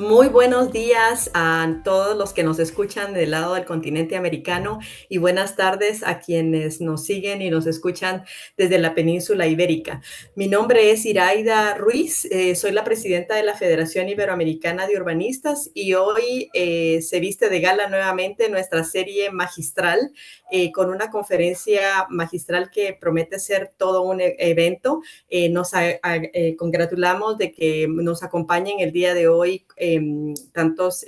Muy buenos días a todos los que nos escuchan del lado del continente americano y buenas tardes a quienes nos siguen y nos escuchan desde la península ibérica. Mi nombre es Iraida Ruiz, soy la presidenta de la Federación Iberoamericana de Urbanistas y hoy se viste de gala nuevamente nuestra serie magistral con una conferencia magistral que promete ser todo un evento. Nos congratulamos de que nos acompañen el día de hoy tantos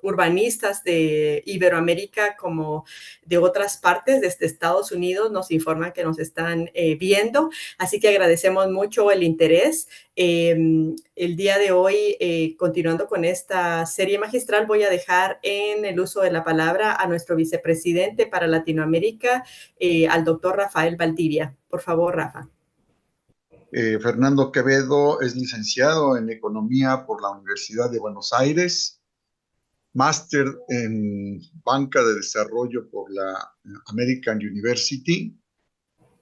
urbanistas de Iberoamérica como de otras partes, desde Estados Unidos, nos informan que nos están viendo. Así que agradecemos mucho el interés. El día de hoy, continuando con esta serie magistral, voy a dejar en el uso de la palabra a nuestro vicepresidente para Latinoamérica, al doctor Rafael Valdivia. Por favor, Rafa. Fernando Quevedo es licenciado en Economía por la Universidad de Buenos Aires, máster en Banca de Desarrollo por la American University.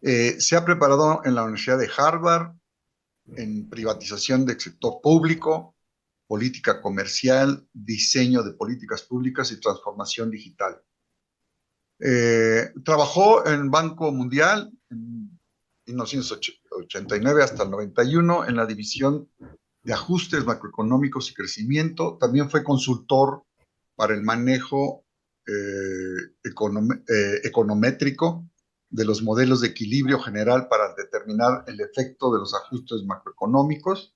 Se ha preparado en la Universidad de Harvard en privatización del sector público, política comercial, diseño de políticas públicas y transformación digital. Trabajó en Banco Mundial en 1989 hasta el 91 en la división de ajustes macroeconómicos y crecimiento. También fue consultor para el manejo econométrico de los modelos de equilibrio general para determinar el efecto de los ajustes macroeconómicos.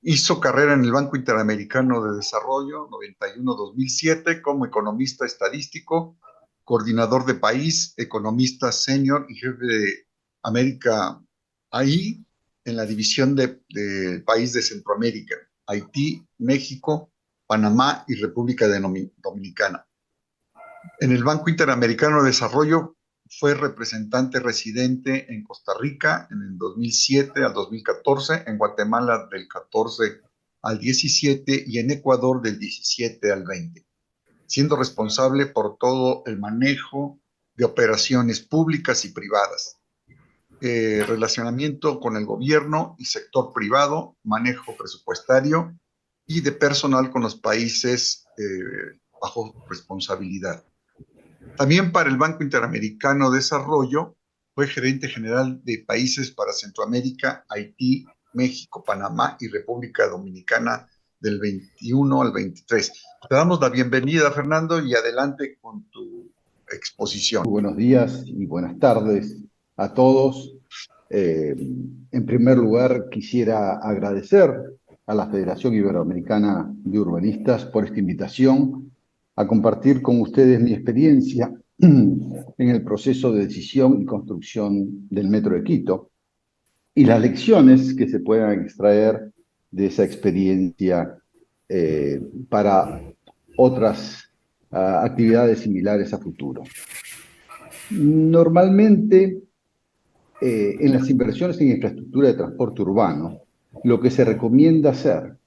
Hizo carrera en el Banco Interamericano de Desarrollo 91-2007 como economista estadístico, coordinador de país, economista senior y jefe de América ahí en la división de país de Centroamérica, Haití, México, Panamá y República Dominicana. En el Banco Interamericano de Desarrollo fue representante residente en Costa Rica en el 2007 al 2014, en Guatemala del 14 al 17 y en Ecuador del 17 al 20, siendo responsable por todo el manejo de operaciones públicas y privadas, relacionamiento con el gobierno y sector privado, manejo presupuestario y de personal con los países bajo responsabilidad. También para el Banco Interamericano de Desarrollo fue gerente general de países para Centroamérica, Haití, México, Panamá y República Dominicana del 21 al 23. Te damos la bienvenida, Fernando, y adelante con tu exposición. Buenos días y buenas tardes a todos. En primer lugar, quisiera agradecer a la Federación Iberoamericana de Urbanistas por esta invitación a compartir con ustedes mi experiencia en el proceso de decisión y construcción del Metro de Quito y las lecciones que se puedan extraer de esa experiencia para otras actividades similares a futuro. Normalmente, en las inversiones en infraestructura de transporte urbano, lo que se recomienda hacer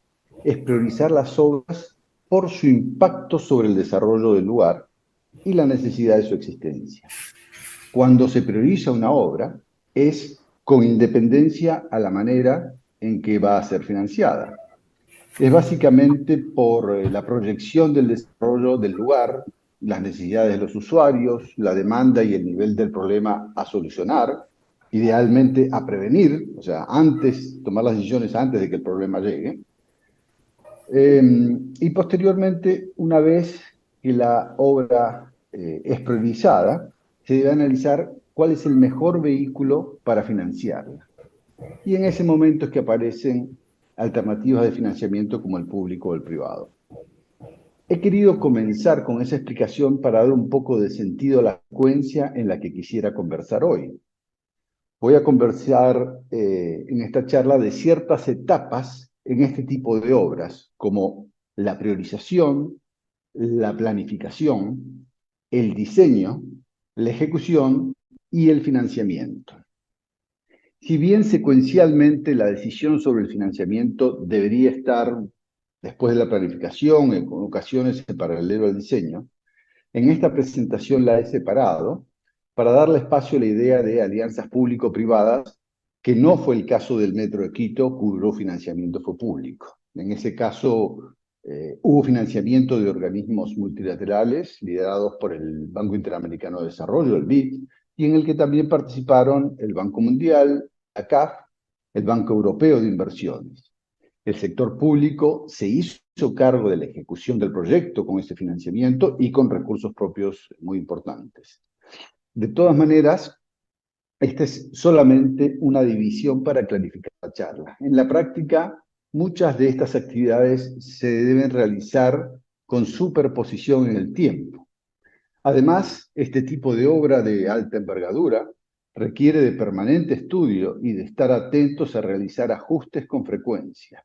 es priorizar las obras por su impacto sobre el desarrollo del lugar y la necesidad de su existencia. Cuando se prioriza una obra, es con independencia a la manera en que va a ser financiada. Es básicamente por la proyección del desarrollo del lugar, las necesidades de los usuarios, la demanda y el nivel del problema a solucionar, idealmente a prevenir, o sea, tomar las decisiones antes de que el problema llegue. Y posteriormente, una vez que la obra es priorizada, se debe analizar cuál es el mejor vehículo para financiarla. Y en ese momento es que aparecen alternativas de financiamiento como el público o el privado. He querido comenzar con esa explicación para dar un poco de sentido a la secuencia en la que quisiera conversar hoy. Voy a conversar en esta charla de ciertas etapas en este tipo de obras, como la priorización, la planificación, el diseño, la ejecución y el financiamiento. Si bien secuencialmente la decisión sobre el financiamiento debería estar después de la planificación, en ocasiones en paralelo al diseño, en esta presentación la he separado para darle espacio a la idea de alianzas público-privadas, que no fue el caso del Metro de Quito, cuyo financiamiento fue público. En ese caso, Hubo financiamiento de organismos multilaterales liderados por el Banco Interamericano de Desarrollo, el BID, y en el que también participaron el Banco Mundial, la CAF, el Banco Europeo de Inversiones. El sector público se hizo cargo de la ejecución del proyecto con ese financiamiento y con recursos propios muy importantes. De todas maneras, esta es solamente una división para clarificar la charla. En la práctica, muchas de estas actividades se deben realizar con superposición en el tiempo. Además, este tipo de obra de alta envergadura requiere de permanente estudio y de estar atentos a realizar ajustes con frecuencia.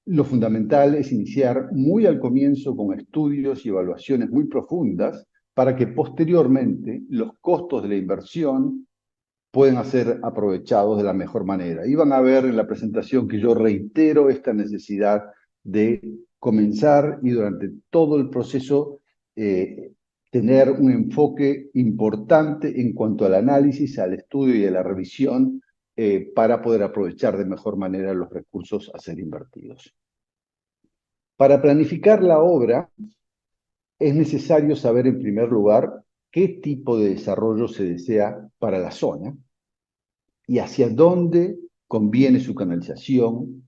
Lo fundamental es iniciar muy al comienzo con estudios y evaluaciones muy profundas para que posteriormente los costos de la inversión pueden ser aprovechados de la mejor manera. Y van a ver en la presentación que yo reitero esta necesidad de comenzar y durante todo el proceso tener un enfoque importante en cuanto al análisis, al estudio y a la revisión para poder aprovechar de mejor manera los recursos a ser invertidos. Para planificar la obra, es necesario saber en primer lugar qué tipo de desarrollo se desea para la zona y hacia dónde conviene su canalización.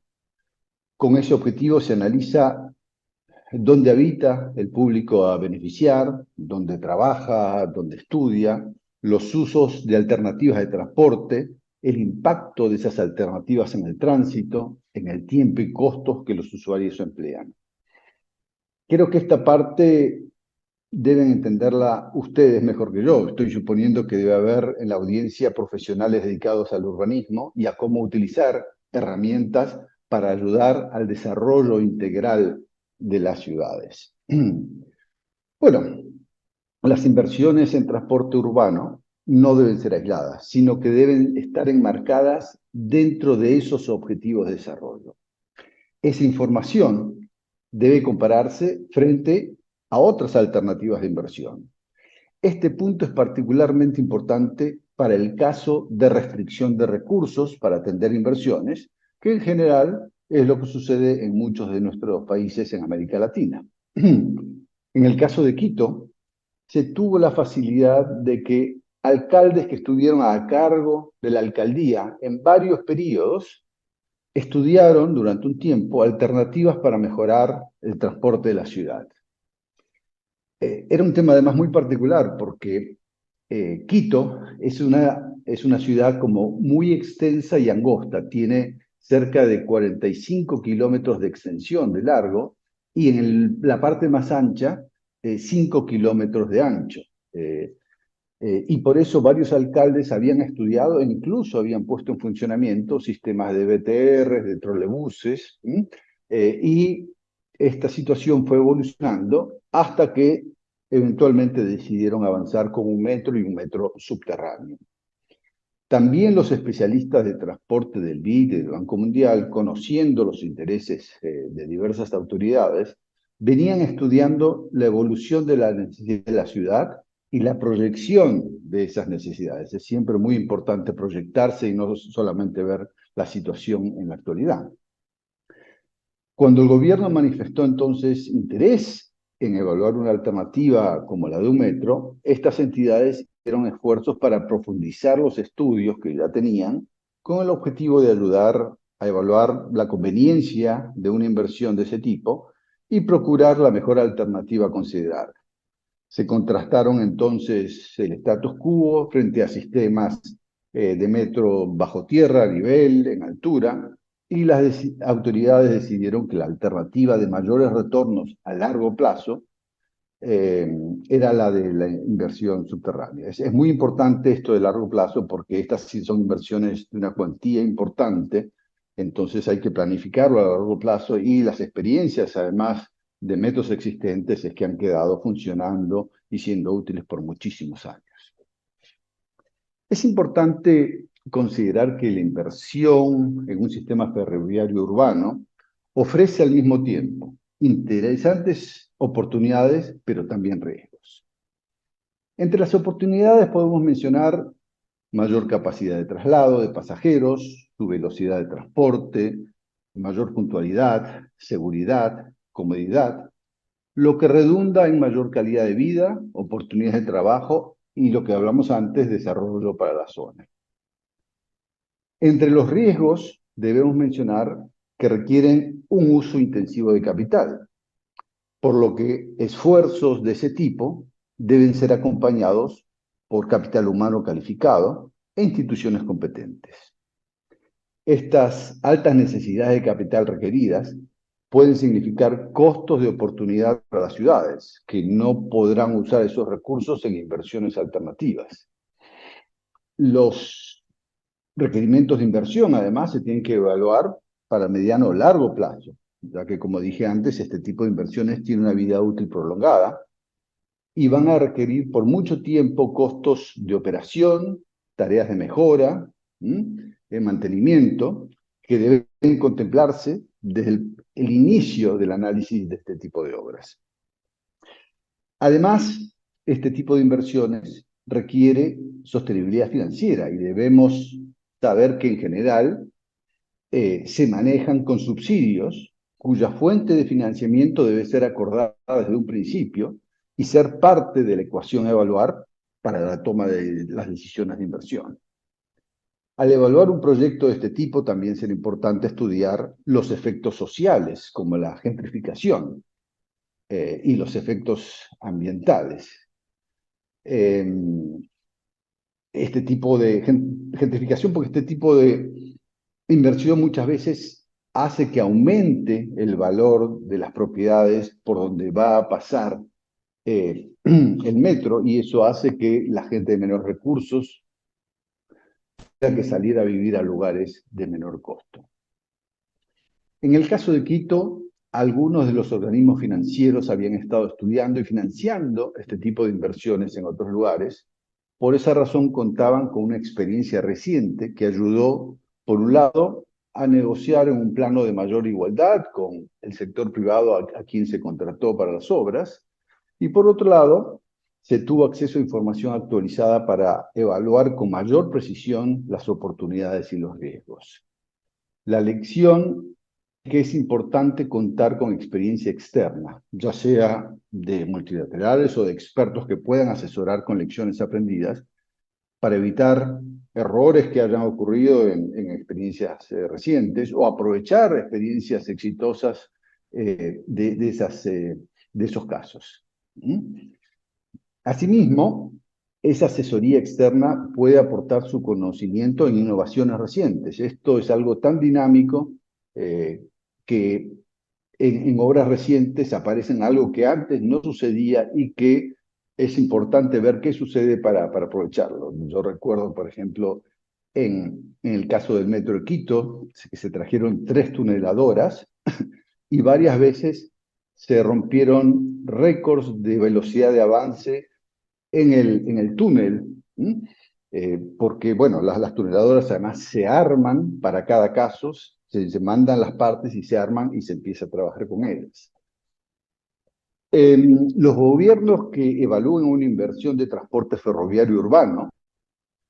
Con ese objetivo se analiza dónde habita el público a beneficiar, dónde trabaja, dónde estudia, los usos de alternativas de transporte, el impacto de esas alternativas en el tránsito, en el tiempo y costos que los usuarios emplean. Creo que esta parte deben entenderla ustedes mejor que yo. Estoy suponiendo que debe haber en la audiencia profesionales dedicados al urbanismo y a cómo utilizar herramientas para ayudar al desarrollo integral de las ciudades. Bueno, las inversiones en transporte urbano no deben ser aisladas, sino que deben estar enmarcadas dentro de esos objetivos de desarrollo. Esa información debe compararse frente a otras alternativas de inversión. Este punto es particularmente importante para el caso de restricción de recursos para atender inversiones, que en general es lo que sucede en muchos de nuestros países en América Latina. En el caso de Quito, se tuvo la facilidad de que alcaldes que estuvieron a cargo de la alcaldía en varios periodos estudiaron durante un tiempo alternativas para mejorar el transporte de la ciudad. Era un tema además muy particular porque Quito es una ciudad como muy extensa y angosta, tiene cerca de 45 kilómetros de extensión de largo y en la parte más ancha 5 kilómetros de ancho. Y por eso varios alcaldes habían estudiado e incluso habían puesto en funcionamiento sistemas de BTR, de trolebuses, y esta situación fue evolucionando hasta que eventualmente decidieron avanzar con un metro y un metro subterráneo. También los especialistas de transporte del BID y del Banco Mundial, conociendo los intereses de diversas autoridades, venían estudiando la evolución de la necesidad de la ciudad y la proyección de esas necesidades. Es siempre muy importante proyectarse y no solamente ver la situación en la actualidad. Cuando el gobierno manifestó entonces interés en evaluar una alternativa como la de un metro, estas entidades hicieron esfuerzos para profundizar los estudios que ya tenían con el objetivo de ayudar a evaluar la conveniencia de una inversión de ese tipo y procurar la mejor alternativa a considerar. Se contrastaron entonces el status quo frente a sistemas de metro bajo tierra, a nivel, en altura, y las autoridades decidieron que la alternativa de mayores retornos a largo plazo era la de la inversión subterránea. Es muy importante esto de largo plazo porque estas sí son inversiones de una cuantía importante, entonces hay que planificarlo a largo plazo y las experiencias además de métodos existentes es que han quedado funcionando y siendo útiles por muchísimos años. Es importante considerar que la inversión en un sistema ferroviario urbano ofrece al mismo tiempo interesantes oportunidades, pero también riesgos. Entre las oportunidades podemos mencionar mayor capacidad de traslado de pasajeros, su velocidad de transporte, mayor puntualidad, seguridad, comodidad, lo que redunda en mayor calidad de vida, oportunidades de trabajo y lo que hablamos antes, desarrollo para la zona. Entre los riesgos debemos mencionar que requieren un uso intensivo de capital, por lo que esfuerzos de ese tipo deben ser acompañados por capital humano calificado e instituciones competentes. Estas altas necesidades de capital requeridas pueden significar costos de oportunidad para las ciudades, que no podrán usar esos recursos en inversiones alternativas. Los requerimientos de inversión, además, se tienen que evaluar para mediano o largo plazo, ya que, como dije antes, este tipo de inversiones tiene una vida útil prolongada y van a requerir por mucho tiempo costos de operación, tareas de mejora, de mantenimiento, que deben contemplarse desde el inicio del análisis de este tipo de obras. Además, este tipo de inversiones requiere sostenibilidad financiera y debemos saber que en general se manejan con subsidios cuya fuente de financiamiento debe ser acordada desde un principio y ser parte de la ecuación a evaluar para la toma de las decisiones de inversión. Al evaluar un proyecto de este tipo, también será importante estudiar los efectos sociales, como la gentrificación, y los efectos ambientales. Este tipo de gentrificación, porque este tipo de inversión muchas veces hace que aumente el valor de las propiedades por donde va a pasar el metro, y eso hace que la gente de menores recursos tenga que salir a vivir a lugares de menor costo. En el caso de Quito, algunos de los organismos financieros habían estado estudiando y financiando este tipo de inversiones en otros lugares. Por esa razón contaban con una experiencia reciente que ayudó, por un lado, a negociar en un plano de mayor igualdad con el sector privado a quien se contrató para las obras, y por otro lado, se tuvo acceso a información actualizada para evaluar con mayor precisión las oportunidades y los riesgos. La lección es que es importante contar con experiencia externa, ya sea de multilaterales o de expertos que puedan asesorar con lecciones aprendidas para evitar errores que hayan ocurrido en experiencias recientes o aprovechar experiencias exitosas de esos casos. Asimismo, esa asesoría externa puede aportar su conocimiento en innovaciones recientes. Esto es algo tan dinámico que en obras recientes aparecen algo que antes no sucedía y que es importante ver qué sucede para aprovecharlo. Yo recuerdo, por ejemplo, en el caso del Metro de Quito, que se trajeron 3 tuneladoras y varias veces se rompieron récords de velocidad de avance en el túnel, porque, bueno, las tuneladoras además se arman para cada caso, se mandan las partes y se arman y se empieza a trabajar con ellas. Los gobiernos que evalúen una inversión de transporte ferroviario urbano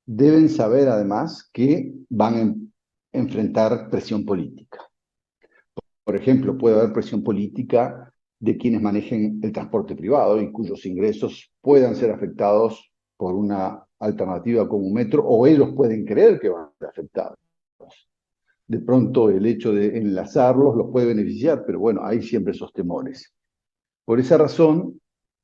deben saber además que van a enfrentar presión política. Por ejemplo, puede haber presión política de quienes manejen el transporte privado y cuyos ingresos puedan ser afectados por una alternativa como un metro, o ellos pueden creer que van a ser afectados. De pronto el hecho de enlazarlos los puede beneficiar, pero bueno, hay siempre esos temores. Por esa razón,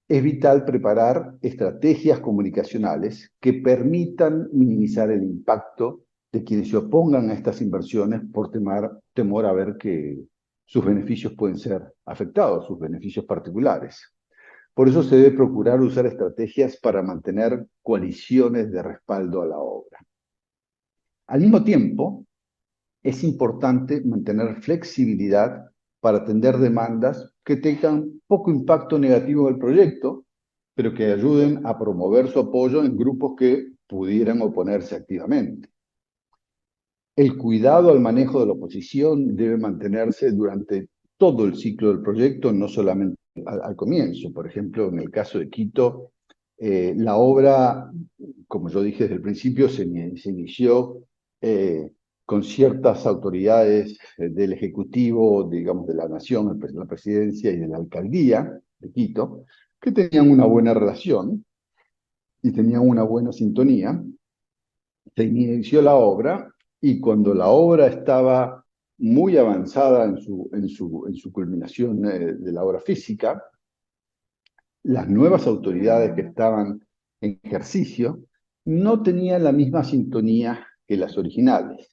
es vital preparar estrategias comunicacionales que permitan minimizar el impacto de quienes se opongan a estas inversiones por temor a ver que sus beneficios pueden ser afectados, sus beneficios particulares. Por eso se debe procurar usar estrategias para mantener coaliciones de respaldo a la obra. Al mismo tiempo, es importante mantener flexibilidad para atender demandas que tengan poco impacto negativo en el proyecto, pero que ayuden a promover su apoyo en grupos que pudieran oponerse activamente. El cuidado al manejo de la oposición debe mantenerse durante todo el ciclo del proyecto, no solamente al comienzo. Por ejemplo, en el caso de Quito, la obra, como yo dije desde el principio, se inició con ciertas autoridades del Ejecutivo, digamos, de la Nación, la Presidencia y de la Alcaldía de Quito, que tenían una buena relación y tenían una buena sintonía. Se inició la obra y cuando la obra estaba muy avanzada en su culminación de la obra física, las nuevas autoridades que estaban en ejercicio no tenían la misma sintonía que las originales.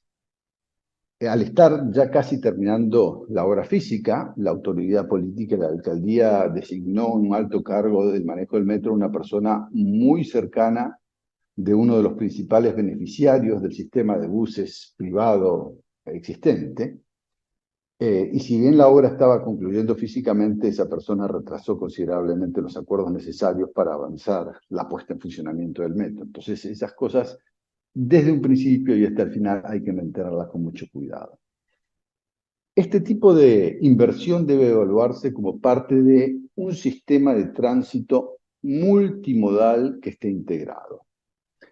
Al estar ya casi terminando la obra física, la autoridad política de la alcaldía designó un alto cargo del manejo del metro una persona muy cercana de uno de los principales beneficiarios del sistema de buses privado existente. Y si bien la obra estaba concluyendo físicamente, esa persona retrasó considerablemente los acuerdos necesarios para avanzar la puesta en funcionamiento del metro. Entonces, esas cosas, desde un principio y hasta el final, hay que mantenerlas con mucho cuidado. Este tipo de inversión debe evaluarse como parte de un sistema de tránsito multimodal que esté integrado.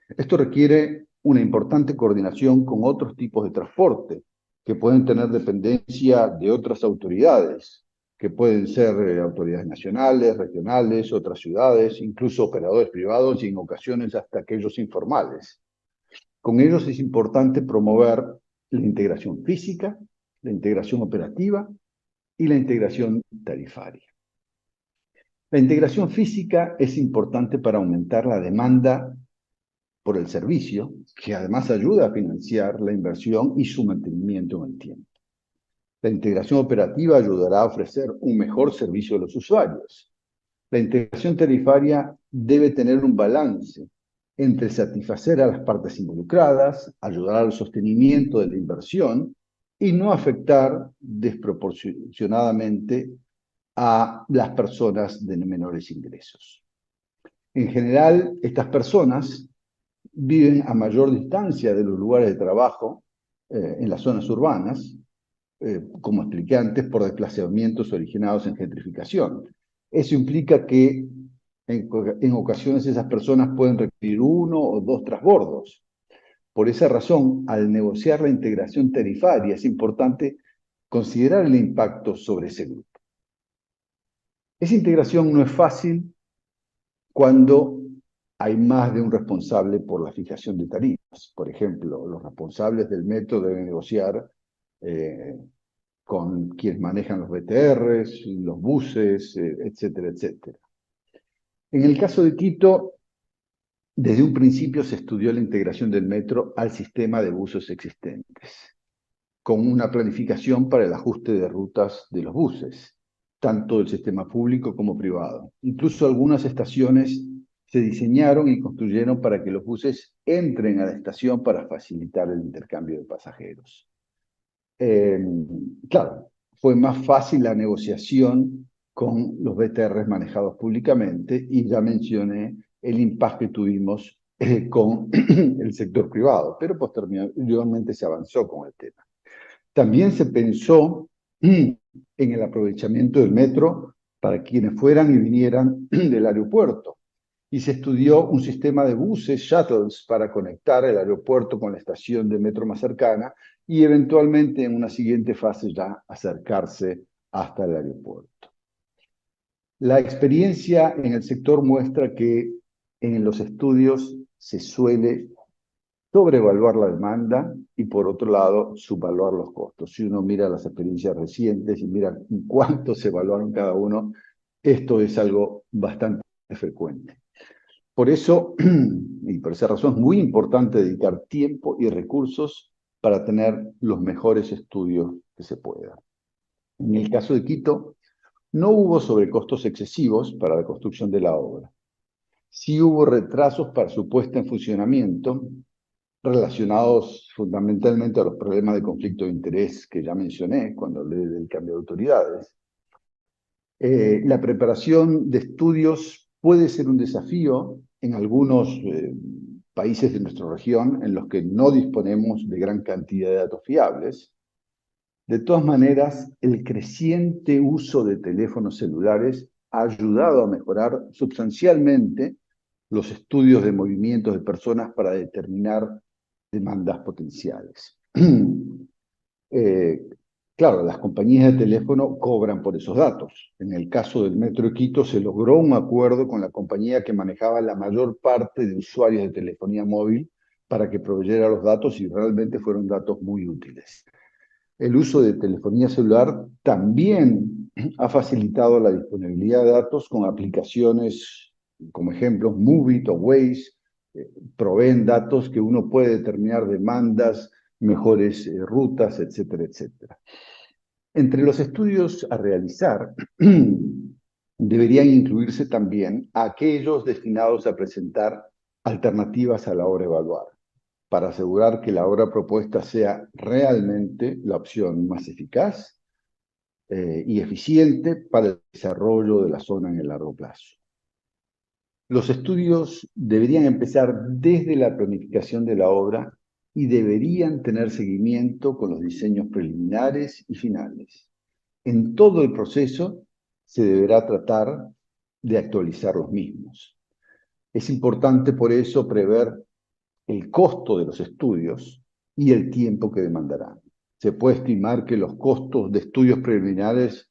Esto requiere una importante coordinación con otros tipos de transporte que pueden tener dependencia de otras autoridades, que pueden ser autoridades nacionales, regionales, otras ciudades, incluso operadores privados y en ocasiones hasta aquellos informales. Con ellos es importante promover la integración física, la integración operativa y la integración tarifaria. La integración física es importante para aumentar la demanda por el servicio, que además ayuda a financiar la inversión y su mantenimiento en el tiempo. La integración operativa ayudará a ofrecer un mejor servicio a los usuarios. La integración tarifaria debe tener un balance entre satisfacer a las partes involucradas, ayudar al sostenimiento de la inversión y no afectar desproporcionadamente a las personas de menores ingresos. En general, estas personas viven a mayor distancia de los lugares de trabajo en las zonas urbanas, como expliqué antes, por desplazamientos originados en gentrificación. Eso implica que en ocasiones esas personas pueden requerir uno o dos transbordos. Por esa razón, al negociar la integración tarifaria, es importante considerar el impacto sobre ese grupo. Esa integración no es fácil cuando hay más de un responsable por la fijación de tarifas. Por ejemplo, los responsables del metro deben negociar con quienes manejan los BTRs, los buses, etcétera, etcétera. En el caso de Quito, desde un principio se estudió la integración del metro al sistema de buses existentes, con una planificación para el ajuste de rutas de los buses, tanto del sistema público como privado. Incluso algunas estaciones se diseñaron y construyeron para que los buses entren a la estación para facilitar el intercambio de pasajeros. Claro, fue más fácil la negociación con los BTRs manejados públicamente y ya mencioné el impacto que tuvimos con el sector privado, pero posteriormente se avanzó con el tema. También se pensó en el aprovechamiento del metro para quienes fueran y vinieran del aeropuerto. Y se estudió un sistema de buses, shuttles, para conectar el aeropuerto con la estación de metro más cercana y eventualmente en una siguiente fase ya acercarse hasta el aeropuerto. La experiencia en el sector muestra que en los estudios se suele sobrevaluar la demanda y por otro lado subvaluar los costos. Si uno mira las experiencias recientes y mira cuánto se evaluaron cada uno, esto es algo bastante frecuente. Por eso, y por esa razón, es muy importante dedicar tiempo y recursos para tener los mejores estudios que se puedan. En el caso de Quito, no hubo sobrecostos excesivos para la construcción de la obra. Sí hubo retrasos para su puesta en funcionamiento, relacionados fundamentalmente a los problemas de conflicto de interés que ya mencioné cuando hablé del cambio de autoridades. La preparación de estudios puede ser un desafío en algunos países de nuestra región en los que no disponemos de gran cantidad de datos fiables. De todas maneras, el creciente uso de teléfonos celulares ha ayudado a mejorar sustancialmente los estudios de movimientos de personas para determinar demandas potenciales. Eh, claro, las compañías de teléfono cobran por esos datos. En el caso del Metro de Quito se logró un acuerdo con la compañía que manejaba la mayor parte de usuarios de telefonía móvil para que proveyera los datos y realmente fueron datos muy útiles. El uso de telefonía celular también ha facilitado la disponibilidad de datos con aplicaciones como ejemplos Movit o Waze, proveen datos que uno puede determinar demandas, mejores rutas, etcétera, etcétera. Entre los estudios a realizar, deberían incluirse también aquellos destinados a presentar alternativas a la obra evaluada, para asegurar que la obra propuesta sea realmente la opción más eficaz y eficiente para el desarrollo de la zona en el largo plazo. Los estudios deberían empezar desde la planificación de la obra y deberían tener seguimiento con los diseños preliminares y finales. En todo el proceso se deberá tratar de actualizar los mismos. Es importante por eso prever el costo de los estudios y el tiempo que demandarán. Se puede estimar que los costos de estudios preliminares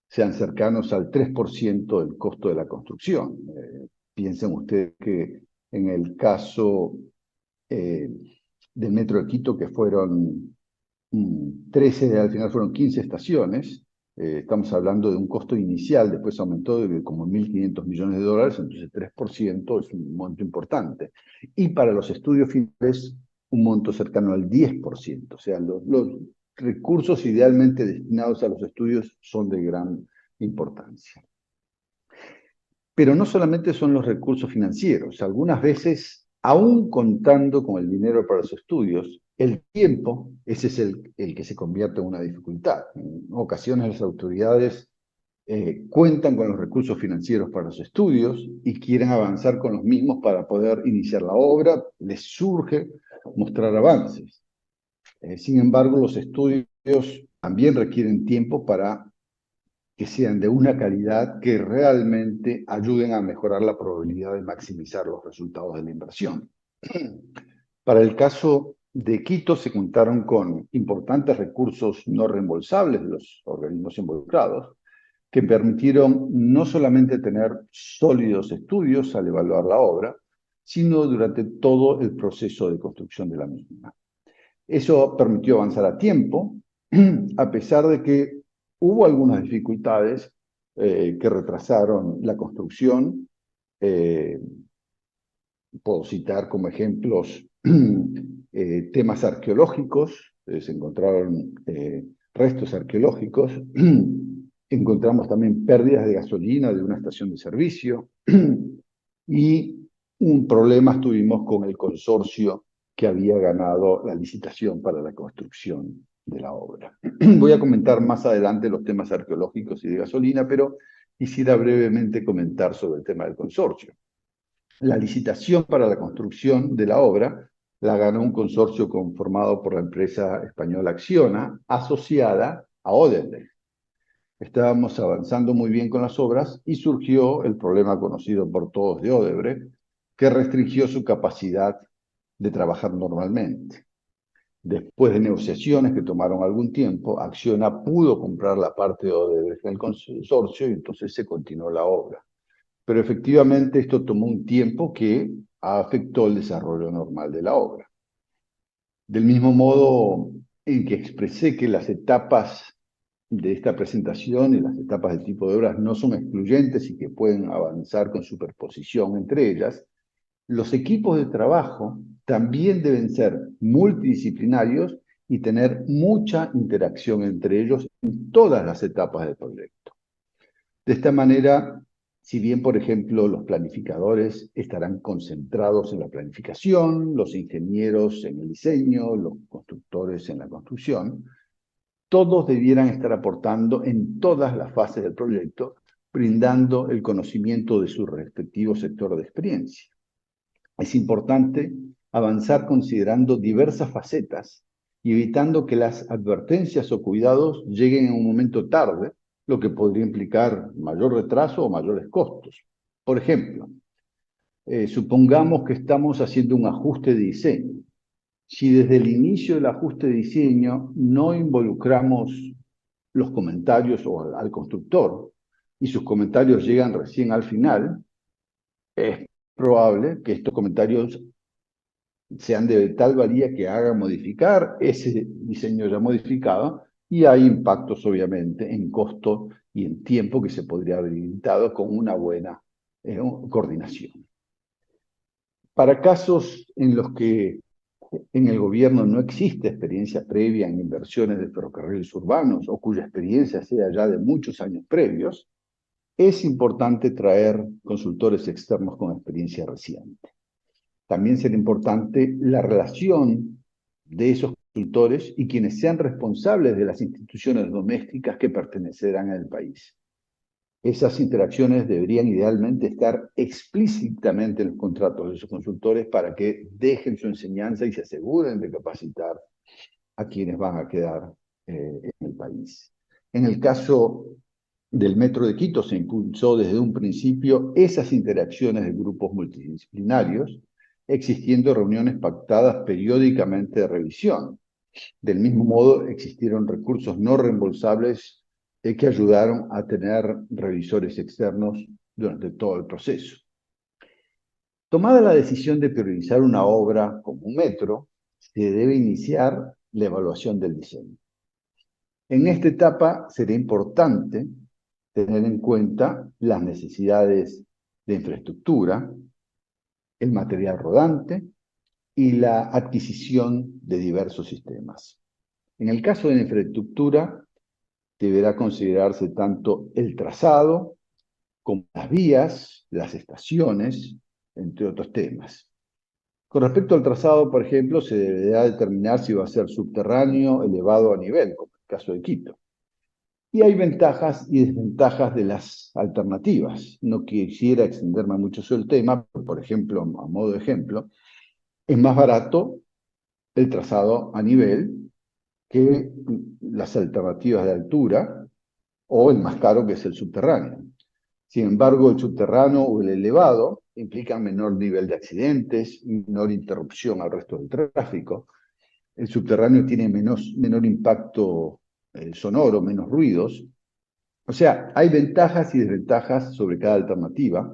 sean cercanos al 3% del costo de la construcción. Piensen ustedes que en el caso del Metro de Quito, que fueron 13, al final fueron 15 estaciones, estamos hablando de un costo inicial, después aumentó de como 1.500 millones de dólares, entonces 3% es un monto importante. Y para los estudios finales, un monto cercano al 10%. O sea, los recursos idealmente destinados a los estudios son de gran importancia. Pero no solamente son los recursos financieros, algunas veces, aún contando con el dinero para los estudios, el tiempo, ese es el que se convierte en una dificultad. En ocasiones las autoridades cuentan con los recursos financieros para los estudios y quieren avanzar con los mismos para poder iniciar la obra, les surge mostrar avances. Sin embargo, los estudios también requieren tiempo para que sean de una calidad que realmente ayuden a mejorar la probabilidad de maximizar los resultados de la inversión. Para el caso de Quito se contaron con importantes recursos no reembolsables de los organismos involucrados, que permitieron no solamente tener sólidos estudios al evaluar la obra, sino durante todo el proceso de construcción de la misma. Eso permitió avanzar a tiempo, a pesar de que hubo algunas dificultades que retrasaron la construcción. Puedo citar como ejemplos temas arqueológicos, se encontraron restos arqueológicos, encontramos también pérdidas de gasolina de una estación de servicio y un problema tuvimos con el consorcio que había ganado la licitación para la construcción de la obra. Voy a comentar más adelante los temas arqueológicos y de gasolina, pero quisiera brevemente comentar sobre el tema del consorcio. La licitación para la construcción de la obra la ganó un consorcio conformado por la empresa española Acciona, asociada a Odebrecht. Estábamos avanzando muy bien con las obras y surgió el problema conocido por todos de Odebrecht, que restringió su capacidad de trabajar normalmente. Después de negociaciones que tomaron algún tiempo, Acciona pudo comprar la parte de Odebrecht del consorcio y entonces se continuó la obra. Pero efectivamente esto tomó un tiempo que afectó el desarrollo normal de la obra. Del mismo modo en que expresé que las etapas de esta presentación y las etapas del tipo de obras no son excluyentes y que pueden avanzar con superposición entre ellas, los equipos de trabajo también deben ser multidisciplinarios y tener mucha interacción entre ellos en todas las etapas del proyecto. De esta manera, si bien, por ejemplo, los planificadores estarán concentrados en la planificación, los ingenieros en el diseño, los constructores en la construcción, todos debieran estar aportando en todas las fases del proyecto, brindando el conocimiento de su respectivo sector de experiencia. Es importante avanzar considerando diversas facetas y evitando que las advertencias o cuidados lleguen en un momento tarde, lo que podría implicar mayor retraso o mayores costos. Por ejemplo, supongamos que estamos haciendo un ajuste de diseño si desde el inicio del ajuste de diseño no involucramos los comentarios o al constructor y sus comentarios llegan recién al final, es probable que estos comentarios sean de tal valía que hagan modificar ese diseño ya modificado, y hay impactos obviamente en costo y en tiempo que se podría haber evitado con una buena coordinación. Para casos en los que en el gobierno no existe experiencia previa en inversiones de ferrocarriles urbanos o cuya experiencia sea ya de muchos años previos, es importante traer consultores externos con experiencia reciente. También será importante la relación de esos consultores y quienes sean responsables de las instituciones domésticas que pertenecerán al país. Esas interacciones deberían idealmente estar explícitamente en los contratos de esos consultores para que dejen su enseñanza y se aseguren de capacitar a quienes van a quedar en el país. En el caso del Metro de Quito se impulsó desde un principio esas interacciones de grupos multidisciplinarios, existiendo reuniones pactadas periódicamente de revisión. Del mismo modo, existieron recursos no reembolsables que ayudaron a tener revisores externos durante todo el proceso. Tomada la decisión de priorizar una obra como un metro, se debe iniciar la evaluación del diseño. En esta etapa será importante tener en cuenta las necesidades de infraestructura, el material rodante y la adquisición de diversos sistemas. En el caso de la infraestructura, deberá considerarse tanto el trazado como las vías, las estaciones, entre otros temas. Con respecto al trazado, por ejemplo, se deberá determinar si va a ser subterráneo, elevado a nivel, como en el caso de Quito. Y hay ventajas y desventajas de las alternativas. No quisiera extenderme mucho sobre el tema, pero, por ejemplo, a modo de ejemplo, es más barato el trazado a nivel que las alternativas de altura, o el más caro, que es el subterráneo. Sin embargo, el subterráneo o el elevado implican menor nivel de accidentes, menor interrupción al resto del tráfico. El subterráneo tiene menor impacto sonoro, menos ruidos. O sea, hay ventajas y desventajas sobre cada alternativa,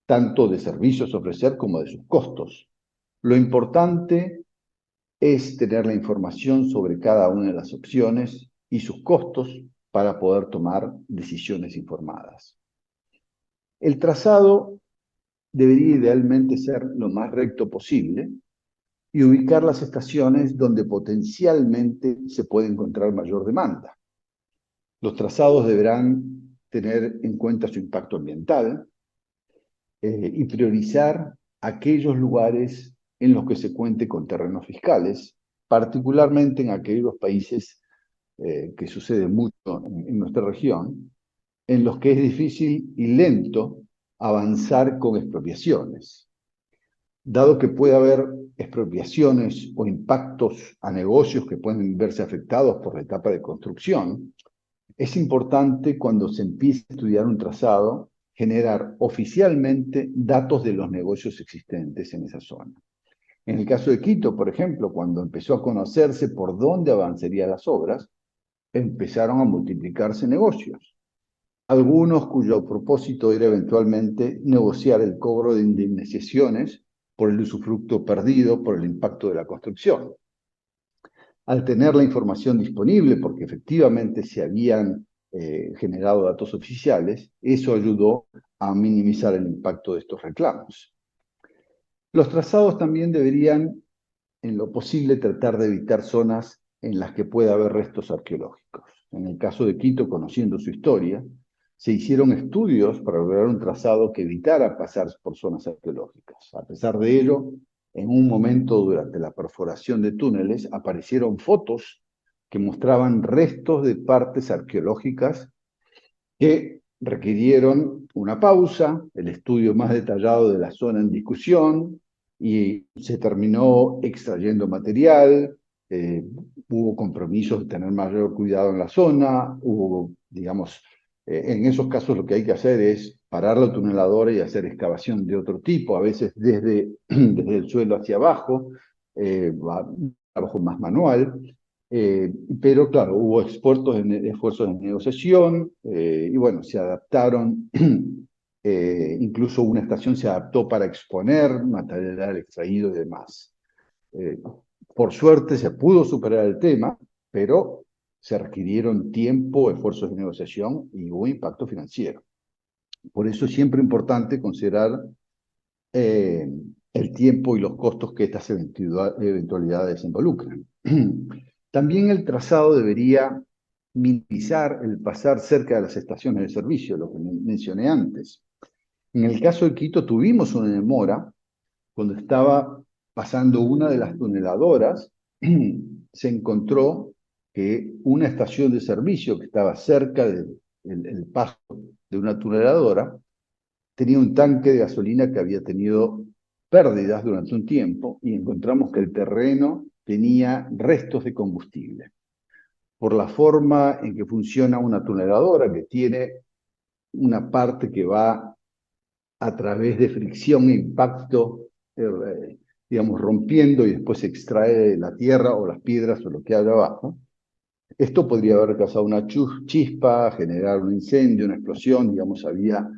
tanto de servicios a ofrecer como de sus costos. Lo importante es tener la información sobre cada una de las opciones y sus costos para poder tomar decisiones informadas. El trazado debería idealmente ser lo más recto posible y ubicar las estaciones donde potencialmente se puede encontrar mayor demanda. Los trazados deberán tener en cuenta su impacto ambiental y priorizar aquellos lugares en los que se cuente con terrenos fiscales, particularmente en aquellos países que sucede mucho en nuestra región, en los que es difícil y lento avanzar con expropiaciones. Dado que puede haber expropiaciones o impactos a negocios que pueden verse afectados por la etapa de construcción, es importante, cuando se empiece a estudiar un trazado, generar oficialmente datos de los negocios existentes en esa zona. En el caso de Quito, por ejemplo, cuando empezó a conocerse por dónde avanzarían las obras, empezaron a multiplicarse negocios. Algunos cuyo propósito era eventualmente negociar el cobro de indemnizaciones por el usufructo perdido por el impacto de la construcción. Al tener la información disponible, porque efectivamente se habían generado datos oficiales, eso ayudó a minimizar el impacto de estos reclamos. Los trazados también deberían, en lo posible, tratar de evitar zonas en las que pueda haber restos arqueológicos. En el caso de Quito, conociendo su historia, se hicieron estudios para lograr un trazado que evitara pasar por zonas arqueológicas. A pesar de ello, en un momento durante la perforación de túneles aparecieron fotos que mostraban restos de partes arqueológicas que requirieron una pausa, el estudio más detallado de la zona en discusión, y se terminó extrayendo material, hubo compromisos de tener mayor cuidado en la zona, hubo, digamos, en esos casos lo que hay que hacer es parar la tuneladora y hacer excavación de otro tipo, a veces desde el suelo hacia abajo, un trabajo más manual, pero claro, hubo esfuerzos de negociación y bueno, se adaptaron, incluso una estación se adaptó para exponer material extraído y demás. Por suerte se pudo superar el tema, pero se requirieron tiempo, esfuerzos de negociación y hubo impacto financiero. Por eso es siempre importante considerar eh, el tiempo y los costos que estas eventualidades involucran. También el trazado debería minimizar el pasar cerca de las estaciones de servicio, lo que mencioné antes. En el caso de Quito tuvimos una demora cuando estaba pasando una de las tuneladoras, se encontró que una estación de servicio que estaba cerca del paso de una tuneladora tenía un tanque de gasolina que había tenido pérdidas durante un tiempo y encontramos que el terreno tenía restos de combustible. Por la forma en que funciona una tuneladora, que tiene una parte que va a través de fricción e impacto, digamos, rompiendo y después se extrae de la tierra o las piedras o lo que hay abajo. Esto podría haber causado una chispa, generar un incendio, una explosión, digamos, había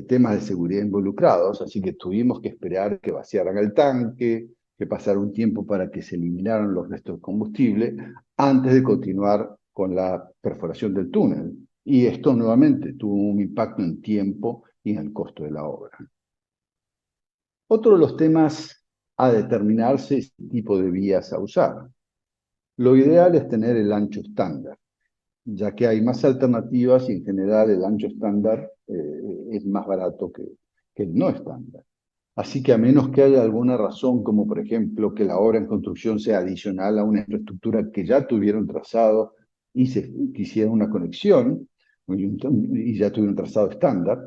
temas de seguridad involucrados, así que tuvimos que esperar que vaciaran el tanque, que pasara un tiempo para que se eliminaran los restos de combustible, antes de continuar con la perforación del túnel. Y esto nuevamente tuvo un impacto en tiempo y en el costo de la obra. Otro de los temas a determinarse es el tipo de vías a usar. Lo ideal es tener el ancho estándar, ya que hay más alternativas y en general el ancho estándar es más barato que el no estándar. Así que a menos que haya alguna razón, como por ejemplo que la obra en construcción sea adicional a una infraestructura que ya tuvieron trazado y se quisiera una conexión y ya tuvieron trazado estándar,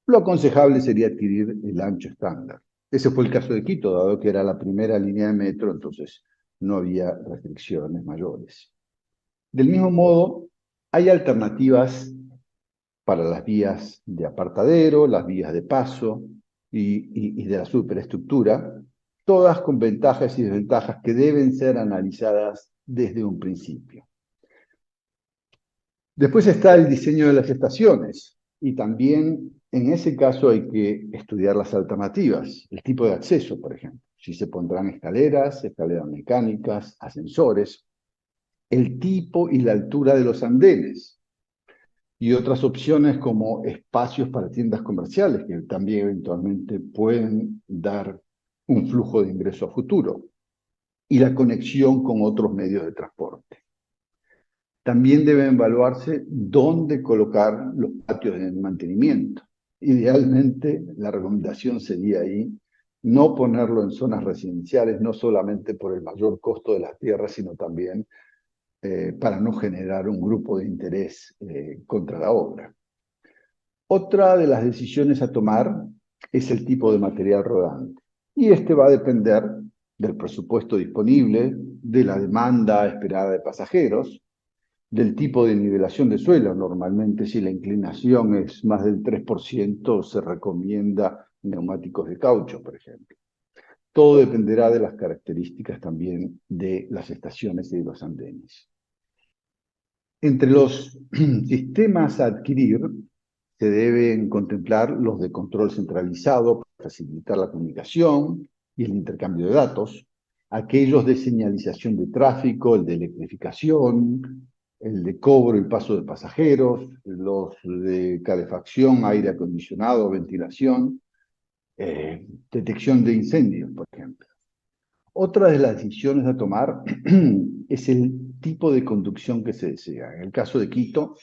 lo aconsejable sería adquirir el ancho estándar. Ese fue el caso de Quito, dado que era la primera línea de metro, entonces no había restricciones mayores. Del mismo modo, hay alternativas para las vías de apartadero, las vías de paso y de la superestructura, todas con ventajas y desventajas que deben ser analizadas desde un principio. Después está el diseño de las estaciones y también en ese caso hay que estudiar las alternativas, el tipo de acceso, por ejemplo, si se pondrán escaleras mecánicas, ascensores, el tipo y la altura de los andenes, y otras opciones como espacios para tiendas comerciales, que también eventualmente pueden dar un flujo de ingreso a futuro, y la conexión con otros medios de transporte. También debe evaluarse dónde colocar los patios de mantenimiento. Idealmente, la recomendación sería ahí no ponerlo en zonas residenciales, no solamente por el mayor costo de las tierras, sino también para no generar un grupo de interés contra la obra. Otra de las decisiones a tomar es el tipo de material rodante. Y este va a depender del presupuesto disponible, de la demanda esperada de pasajeros, del tipo de nivelación de suelo. Normalmente, si la inclinación es más del 3%, se recomienda neumáticos de caucho, por ejemplo. Todo dependerá de las características también de las estaciones y de los andenes. Entre los sistemas a adquirir se deben contemplar los de control centralizado para facilitar la comunicación y el intercambio de datos, aquellos de señalización de tráfico, el de electrificación, el de cobro y paso de pasajeros, los de calefacción, aire acondicionado, ventilación, detección de incendios, por ejemplo. Otra de las decisiones a tomar es el tipo de conducción que se desea. En el caso de Quito,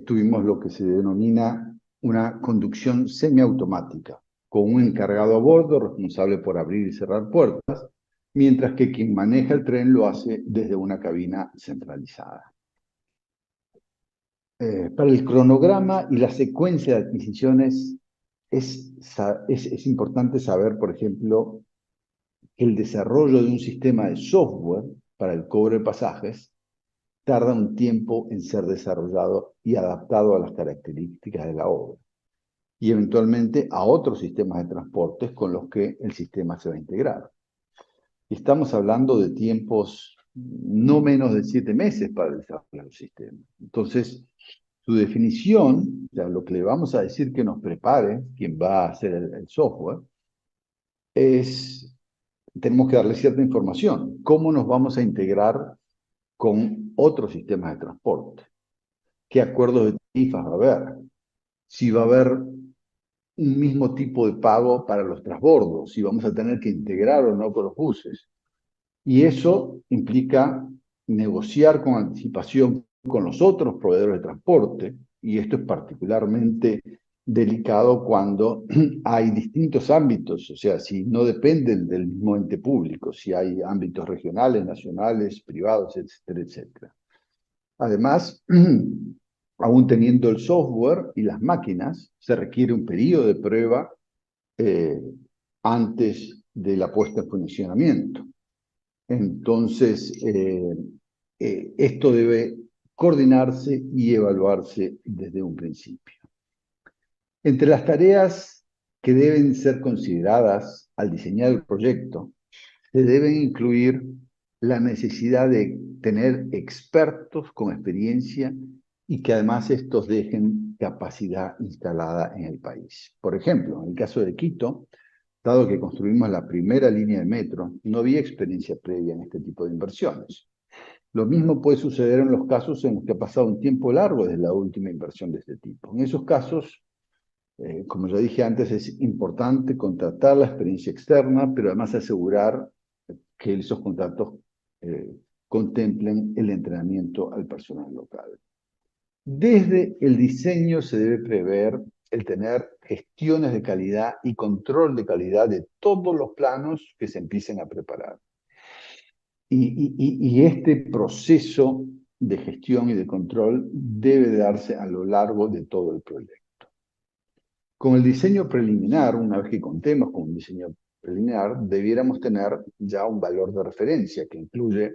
tuvimos lo que se denomina una conducción semiautomática, con un encargado a bordo responsable por abrir y cerrar puertas, mientras que quien maneja el tren lo hace desde una cabina centralizada. Para el cronograma y la secuencia de adquisiciones es importante saber, por ejemplo, que el desarrollo de un sistema de software para el cobro de pasajes tarda un tiempo en ser desarrollado y adaptado a las características de la obra, y eventualmente a otros sistemas de transportes con los que el sistema se va a integrar. Y estamos hablando de tiempos no menos de 7 meses para desarrollar el sistema. Entonces, su definición, o sea, lo que le vamos a decir que nos prepare, quien va a hacer el software, tenemos que darle cierta información. ¿Cómo nos vamos a integrar con otros sistemas de transporte? ¿Qué acuerdos de tarifas va a haber? Si va a haber un mismo tipo de pago para los transbordos, si vamos a tener que integrar o no con los buses. Y eso implica negociar con anticipación con los otros proveedores de transporte, y esto es particularmente delicado cuando hay distintos ámbitos, o sea, si no dependen del mismo ente público, si hay ámbitos regionales, nacionales, privados, etcétera, etcétera. Además, aún teniendo el software y las máquinas, se requiere un periodo de prueba eh, antes de la puesta en funcionamiento. Entonces, esto debe coordinarse y evaluarse desde un principio. Entre las tareas que deben ser consideradas al diseñar el proyecto, se deben incluir la necesidad de tener expertos con experiencia y que además estos dejen capacidad instalada en el país. Por ejemplo, en el caso de Quito, dado que construimos la primera línea de metro, no había experiencia previa en este tipo de inversiones. Lo mismo puede suceder en los casos en los que ha pasado un tiempo largo desde la última inversión de este tipo. En esos casos, como ya dije antes, es importante contratar la experiencia externa, pero además asegurar que esos contratos eh, contemplen el entrenamiento al personal local. Desde el diseño se debe prever el tener gestiones de calidad y control de calidad de todos los planos que se empiecen a preparar. Y este proceso de gestión y de control debe darse a lo largo de todo el proyecto. Con el diseño preliminar, una vez que contemos con un diseño preliminar, debiéramos tener ya un valor de referencia que incluye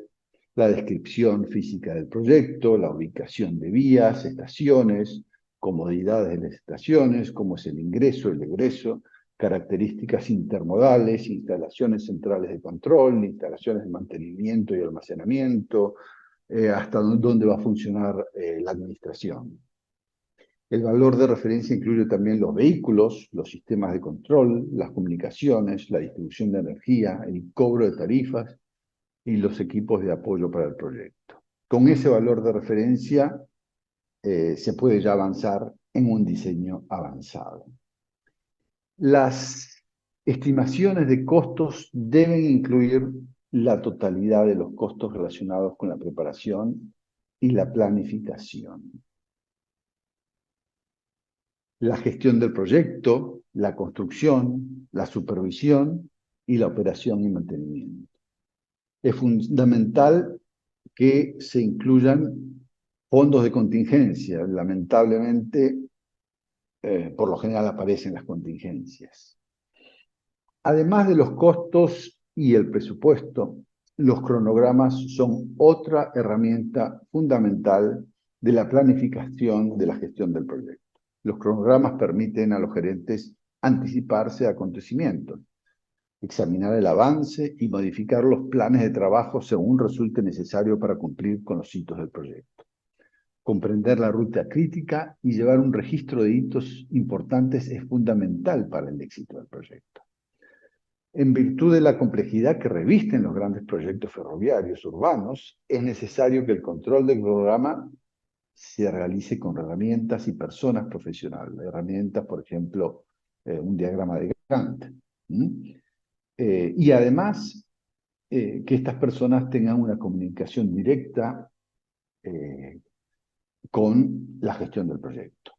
la descripción física del proyecto, la ubicación de vías, estaciones, comodidades de las estaciones, cómo es el ingreso, el egreso, características intermodales, instalaciones centrales de control, instalaciones de mantenimiento y almacenamiento, hasta dónde va a funcionar la administración. El valor de referencia incluye también los vehículos, los sistemas de control, las comunicaciones, la distribución de energía, el cobro de tarifas y los equipos de apoyo para el proyecto. Con ese valor de referencia se puede ya avanzar en un diseño avanzado. Las estimaciones de costos deben incluir la totalidad de los costos relacionados con la preparación y la planificación. La gestión del proyecto, la construcción, la supervisión y la operación y mantenimiento. Es fundamental que se incluyan fondos de contingencia. Lamentablemente, por lo general aparecen las contingencias. Además de los costos y el presupuesto, los cronogramas son otra herramienta fundamental de la planificación de la gestión del proyecto. Los cronogramas permiten a los gerentes anticiparse a acontecimientos, examinar el avance y modificar los planes de trabajo según resulte necesario para cumplir con los hitos del proyecto. Comprender la ruta crítica y llevar un registro de hitos importantes es fundamental para el éxito del proyecto. En virtud de la complejidad que revisten los grandes proyectos ferroviarios urbanos, es necesario que el control del programa se realice con herramientas y personas profesionales. Herramientas, por ejemplo, un diagrama de Gantt. Y además, que estas personas tengan una comunicación directa con la gestión del proyecto.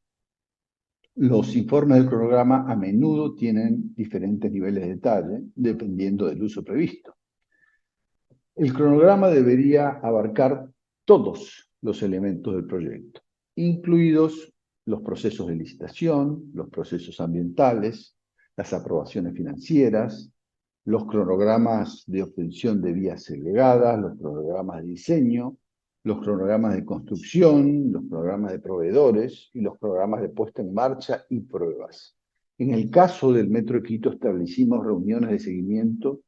Los informes del cronograma a menudo tienen diferentes niveles de detalle, dependiendo del uso previsto. El cronograma debería abarcar todos los elementos del proyecto, incluidos los procesos de licitación, los procesos ambientales, las aprobaciones financieras, los cronogramas de obtención de vías segregadas, los cronogramas de diseño, los cronogramas de construcción, los programas de proveedores y los programas de puesta en marcha y pruebas. En el caso del Metro de Quito establecimos reuniones de seguimiento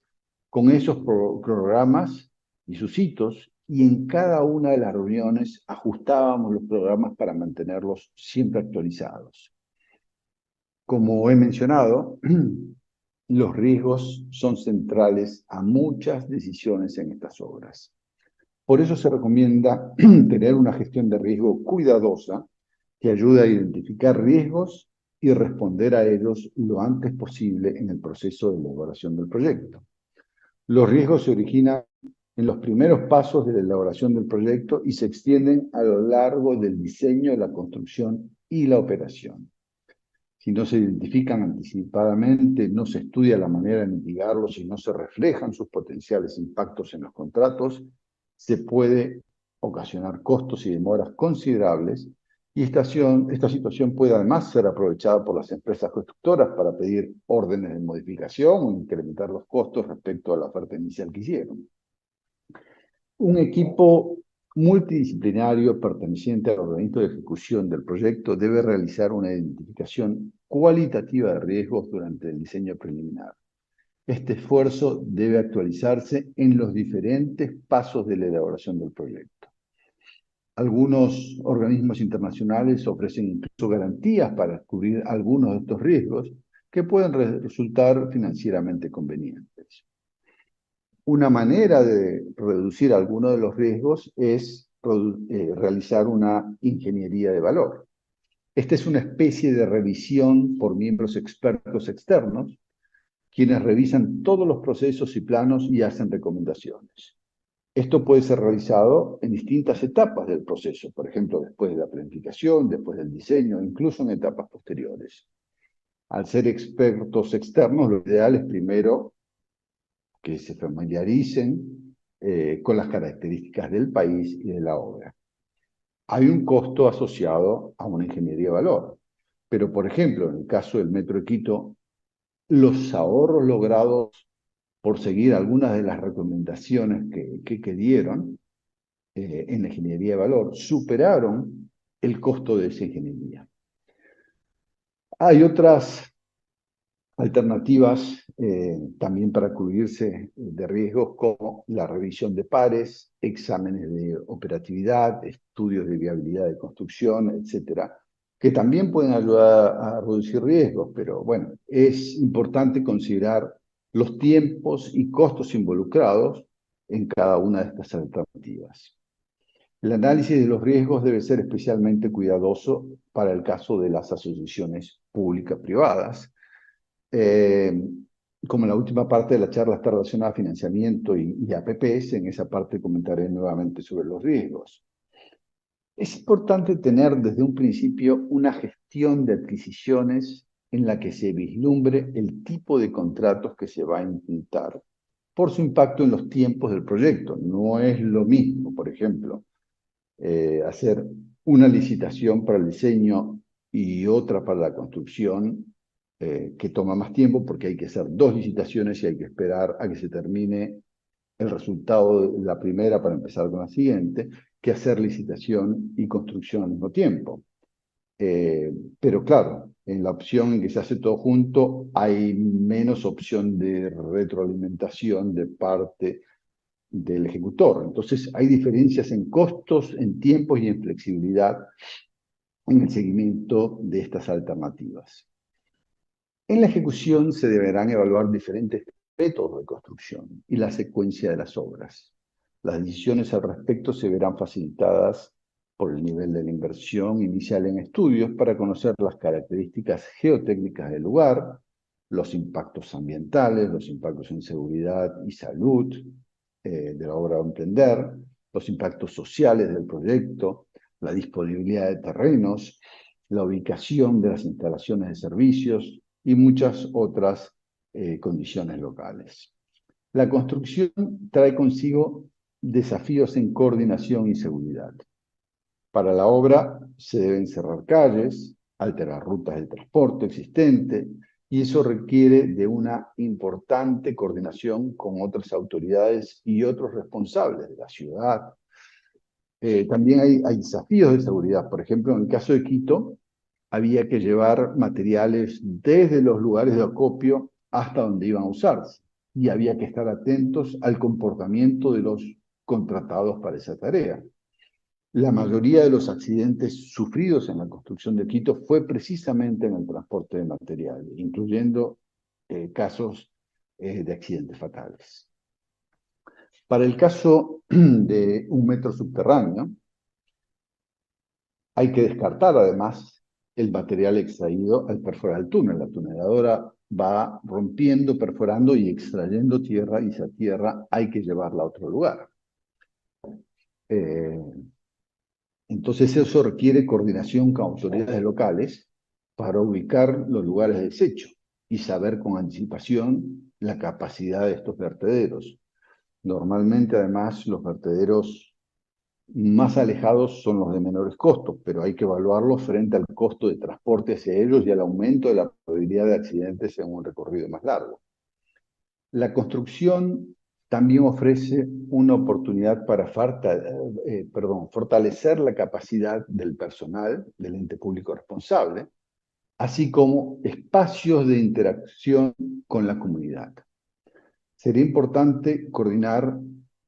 con esos programas y sus hitos, y en cada una de las reuniones ajustábamos los programas para mantenerlos siempre actualizados. Como he mencionado, los riesgos son centrales a muchas decisiones en estas obras. Por eso se recomienda tener una gestión de riesgo cuidadosa que ayude a identificar riesgos y responder a ellos lo antes posible en el proceso de elaboración del proyecto. Los riesgos se originan en los primeros pasos de la elaboración del proyecto y se extienden a lo largo del diseño, la construcción y la operación. Si no se identifican anticipadamente, no se estudia la manera de mitigarlos y no se reflejan sus potenciales impactos en los contratos, se puede ocasionar costos y demoras considerables, y esta situación puede además ser aprovechada por las empresas constructoras para pedir órdenes de modificación o incrementar los costos respecto a la oferta inicial que hicieron. Un equipo multidisciplinario perteneciente al organismo de ejecución del proyecto debe realizar una identificación cualitativa de riesgos durante el diseño preliminar. Este esfuerzo debe actualizarse en los diferentes pasos de la elaboración del proyecto. Algunos organismos internacionales ofrecen incluso garantías para cubrir algunos de estos riesgos que pueden resultar financieramente convenientes. Una manera de reducir algunos de los riesgos es realizar una ingeniería de valor. Esta es una especie de revisión por miembros expertos externos, quienes revisan todos los procesos y planos y hacen recomendaciones. Esto puede ser realizado en distintas etapas del proceso, por ejemplo, después de la planificación, después del diseño, incluso en etapas posteriores. Al ser expertos externos, lo ideal es primero que se familiaricen con las características del país y de la obra. Hay un costo asociado a una ingeniería de valor, pero por ejemplo, en el caso del Metro de Quito, los ahorros logrados por seguir algunas de las recomendaciones que dieron en la ingeniería de valor superaron el costo de esa ingeniería. Hay otras alternativas también para cubrirse de riesgos como la revisión de pares, exámenes de operatividad, estudios de viabilidad de construcción, etcétera, que también pueden ayudar a reducir riesgos, pero bueno, es importante considerar los tiempos y costos involucrados en cada una de estas alternativas. El análisis de los riesgos debe ser especialmente cuidadoso para el caso de las asociaciones públicas-privadas. Como la última parte de la charla está relacionada a financiamiento y APPs, en esa parte comentaré nuevamente sobre los riesgos. Es importante tener desde un principio una gestión de adquisiciones en la que se vislumbre el tipo de contratos que se va a intentar por su impacto en los tiempos del proyecto. No es lo mismo, por ejemplo, hacer una licitación para el diseño y otra para la construcción, que toma más tiempo porque hay que hacer dos licitaciones y hay que esperar a que se termine el resultado de la primera para empezar con la siguiente, que hacer licitación y construcción al mismo tiempo. Pero claro, en la opción en que se hace todo junto hay menos opción de retroalimentación de parte del ejecutor. Entonces hay diferencias en costos, en tiempos y en flexibilidad en el seguimiento de estas alternativas. En la ejecución se deberán evaluar diferentes métodos de construcción y la secuencia de las obras. Las decisiones al respecto se verán facilitadas por el nivel de la inversión inicial en estudios para conocer las características geotécnicas del lugar, los impactos ambientales, los impactos en seguridad y salud de la obra a emprender, los impactos sociales del proyecto, la disponibilidad de terrenos, la ubicación de las instalaciones de servicios y muchas otras condiciones locales. La construcción trae consigo desafíos en coordinación y seguridad. Para la obra se deben cerrar calles, alterar rutas de transporte existente, y eso requiere de una importante coordinación con otras autoridades y otros responsables de la ciudad. También hay desafíos de seguridad. Por ejemplo, en el caso de Quito, había que llevar materiales desde los lugares de acopio hasta donde iban a usarse. y había que estar atentos al comportamiento de los contratados para esa tarea. La mayoría de los accidentes sufridos en la construcción de Quito fue precisamente en el transporte de material, incluyendo casos de accidentes fatales. Para el caso de un metro subterráneo, hay que descartar además el material extraído al perforar el túnel. La tuneladora va rompiendo, perforando y extrayendo tierra, y esa tierra hay que llevarla a otro lugar. Entonces eso requiere coordinación con autoridades locales para ubicar los lugares de desecho y saber con anticipación la capacidad de estos vertederos. Normalmente, además, los vertederos más alejados son los de menores costos, pero hay que evaluarlos frente al costo de transporte hacia ellos y al aumento de la probabilidad de accidentes en un recorrido más largo. La construcción también ofrece una oportunidad para fortalecer la capacidad del personal del ente público responsable, así como espacios de interacción con la comunidad. Sería importante coordinar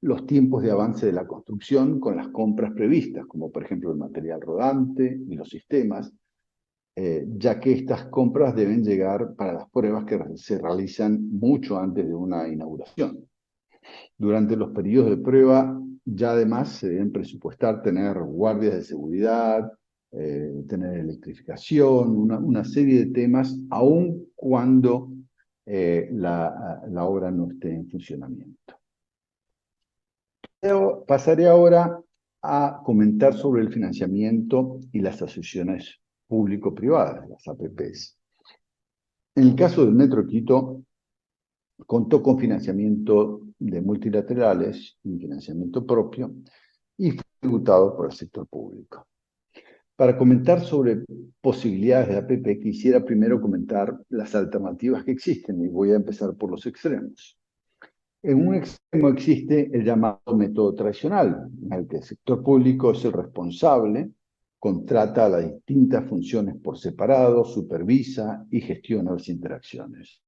los tiempos de avance de la construcción con las compras previstas, como por ejemplo el material rodante y los sistemas, ya que estas compras deben llegar para las pruebas que se realizan mucho antes de una inauguración. Durante los periodos de prueba, ya además se deben presupuestar tener guardias de seguridad, tener electrificación, una serie de temas, aun cuando la obra no esté en funcionamiento. Pasaré ahora a comentar sobre el financiamiento y las asociaciones público-privadas, las APPs. En el caso del Metro de Quito, contó con financiamiento de multilaterales y financiamiento propio y fue tributado por el sector público. Para comentar sobre posibilidades de APP, quisiera primero comentar las alternativas que existen y voy a empezar por los extremos. En un extremo existe el llamado método tradicional, en el que el sector público es el responsable, contrata las distintas funciones por separado, supervisa y gestiona las interacciones.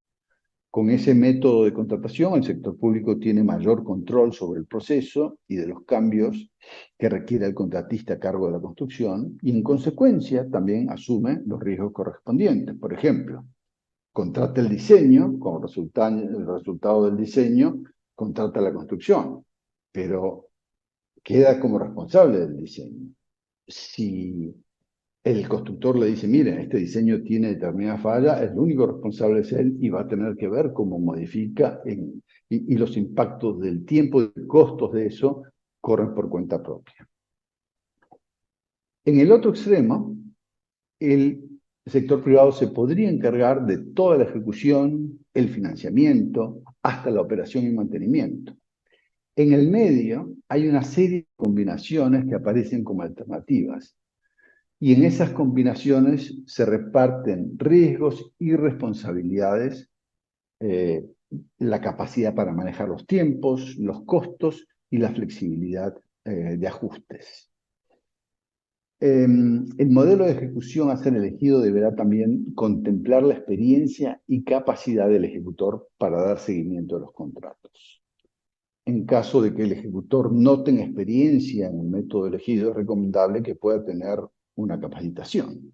Con ese método de contratación, el sector público tiene mayor control sobre el proceso y de los cambios que requiere el contratista a cargo de la construcción y, en consecuencia, también asume los riesgos correspondientes. Por ejemplo, contrata el diseño, como el resultado del diseño, contrata la construcción, pero queda como responsable del diseño. Si el constructor le dice, miren, este diseño tiene determinada falla, el único responsable es él y va a tener que ver cómo modifica y los impactos del tiempo y costos de eso corren por cuenta propia. En el otro extremo, el sector privado se podría encargar de toda la ejecución, el financiamiento, hasta la operación y mantenimiento. En el medio hay una serie de combinaciones que aparecen como alternativas. Y en esas combinaciones se reparten riesgos y responsabilidades, la capacidad para manejar los tiempos, los costos y la flexibilidad de ajustes. El modelo de ejecución a ser elegido deberá también contemplar la experiencia y capacidad del ejecutor para dar seguimiento a los contratos. En caso de que el ejecutor no tenga experiencia en el método elegido, es recomendable que pueda tener una capacitación.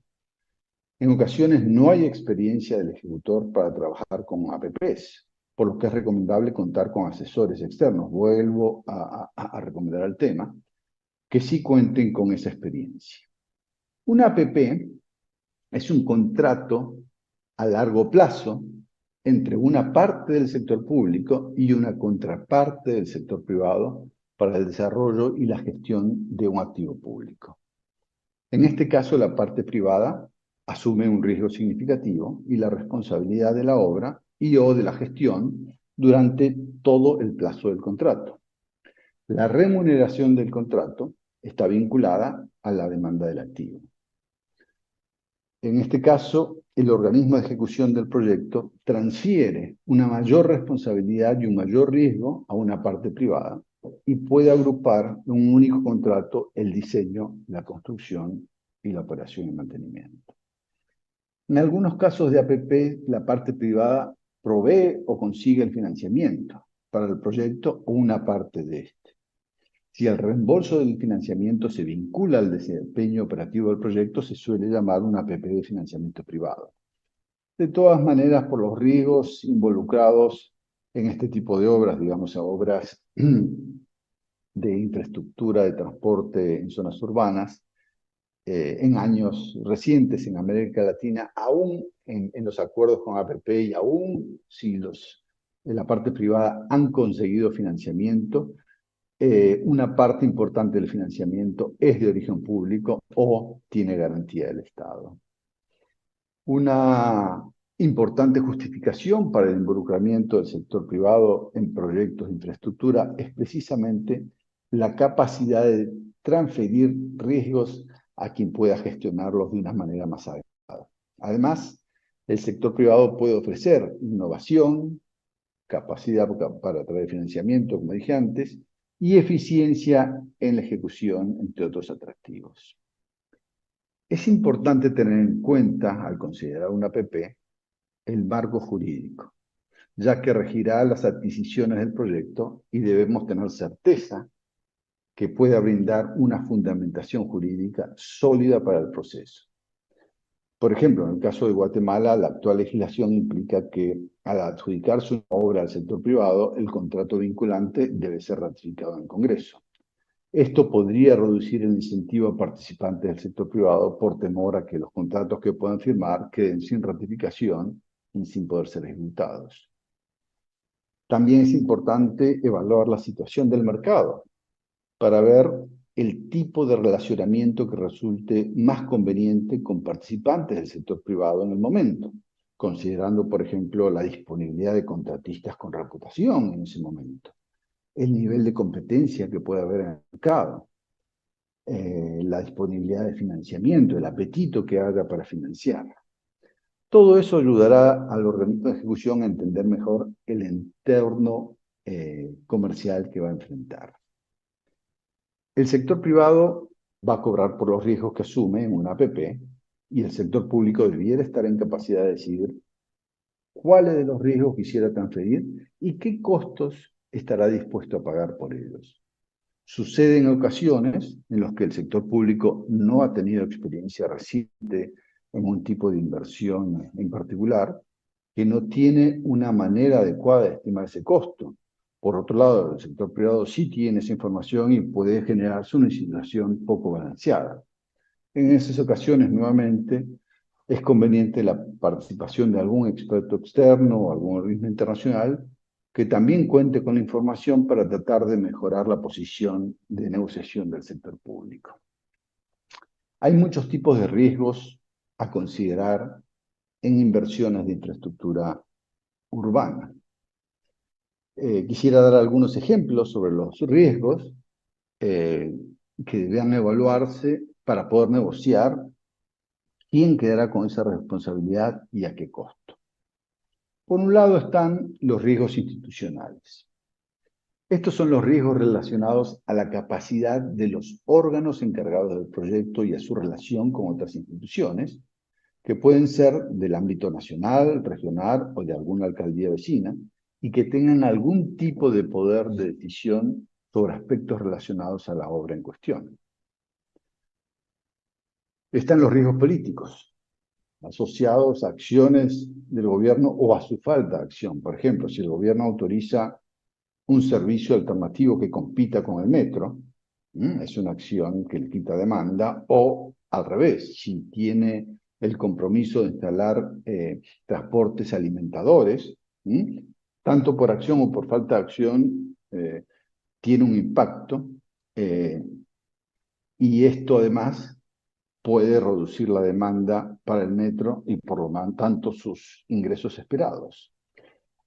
En ocasiones no hay experiencia del ejecutor para trabajar con APPs, por lo que es recomendable contar con asesores externos. Vuelvo a recomendar el tema, que sí cuenten con esa experiencia. Una APP es un contrato a largo plazo entre una parte del sector público y una contraparte del sector privado para el desarrollo y la gestión de un activo público. En este caso, la parte privada asume un riesgo significativo y la responsabilidad de la obra y/o de la gestión durante todo el plazo del contrato. La remuneración del contrato está vinculada a la demanda del activo. En este caso, el organismo de ejecución del proyecto transfiere una mayor responsabilidad y un mayor riesgo a una parte privada y puede agrupar en un único contrato el diseño, la construcción y la operación y mantenimiento. En algunos casos de APP, la parte privada provee o consigue el financiamiento para el proyecto o una parte de este. Si el reembolso del financiamiento se vincula al desempeño operativo del proyecto, se suele llamar una APP de financiamiento privado. De todas maneras, por los riesgos involucrados en este tipo de obras, digamos, obras de infraestructura de transporte en zonas urbanas, en años recientes en América Latina, aún en los acuerdos con APP y aún si la parte privada han conseguido financiamiento, una parte importante del financiamiento es de origen público o tiene garantía del Estado. Una importante justificación para el involucramiento del sector privado en proyectos de infraestructura es precisamente la capacidad de transferir riesgos a quien pueda gestionarlos de una manera más adecuada. Además, el sector privado puede ofrecer innovación, capacidad para atraer financiamiento, como dije antes, y eficiencia en la ejecución, entre otros atractivos. Es importante tener en cuenta, al considerar una APP, el marco jurídico, ya que regirá las adquisiciones del proyecto y debemos tener certeza que pueda brindar una fundamentación jurídica sólida para el proceso. Por ejemplo, en el caso de Guatemala, la actual legislación implica que al adjudicarse una obra al sector privado, el contrato vinculante debe ser ratificado en el Congreso. Esto podría reducir el incentivo a participantes del sector privado por temor a que los contratos que puedan firmar queden sin ratificación y sin poder ser ejecutados. También es importante evaluar la situación del mercado para ver el tipo de relacionamiento que resulte más conveniente con participantes del sector privado en el momento, considerando, por ejemplo, la disponibilidad de contratistas con reputación en ese momento, el nivel de competencia que puede haber en el mercado, la disponibilidad de financiamiento, el apetito que haga para financiar. Todo eso ayudará al organismo de ejecución a entender mejor el entorno comercial que va a enfrentar. El sector privado va a cobrar por los riesgos que asume en una APP y el sector público debiera estar en capacidad de decidir cuáles de los riesgos quisiera transferir y qué costos estará dispuesto a pagar por ellos. Sucede en ocasiones en las que el sector público no ha tenido experiencia reciente en un tipo de inversión en particular, que no tiene una manera adecuada de estimar ese costo. Por otro lado, el sector privado sí tiene esa información y puede generarse una situación poco balanceada. En esas ocasiones, nuevamente, es conveniente la participación de algún experto externo o algún organismo internacional que también cuente con la información para tratar de mejorar la posición de negociación del sector público. Hay muchos tipos de riesgos a considerar en inversiones de infraestructura urbana. Quisiera dar algunos ejemplos sobre los riesgos que deben evaluarse para poder negociar quién quedará con esa responsabilidad y a qué costo. Por un lado están los riesgos institucionales. Estos son los riesgos relacionados a la capacidad de los órganos encargados del proyecto y a su relación con otras instituciones, que pueden ser del ámbito nacional, regional o de alguna alcaldía vecina, y que tengan algún tipo de poder de decisión sobre aspectos relacionados a la obra en cuestión. Están los riesgos políticos, asociados a acciones del gobierno o a su falta de acción. Por ejemplo, si el gobierno autoriza un servicio alternativo que compita con el metro, es una acción que le quita demanda, o al revés, si tiene el compromiso de instalar transportes alimentadores, tanto por acción o por falta de acción, tiene un impacto, y esto además puede reducir la demanda para el metro y por lo tanto sus ingresos esperados.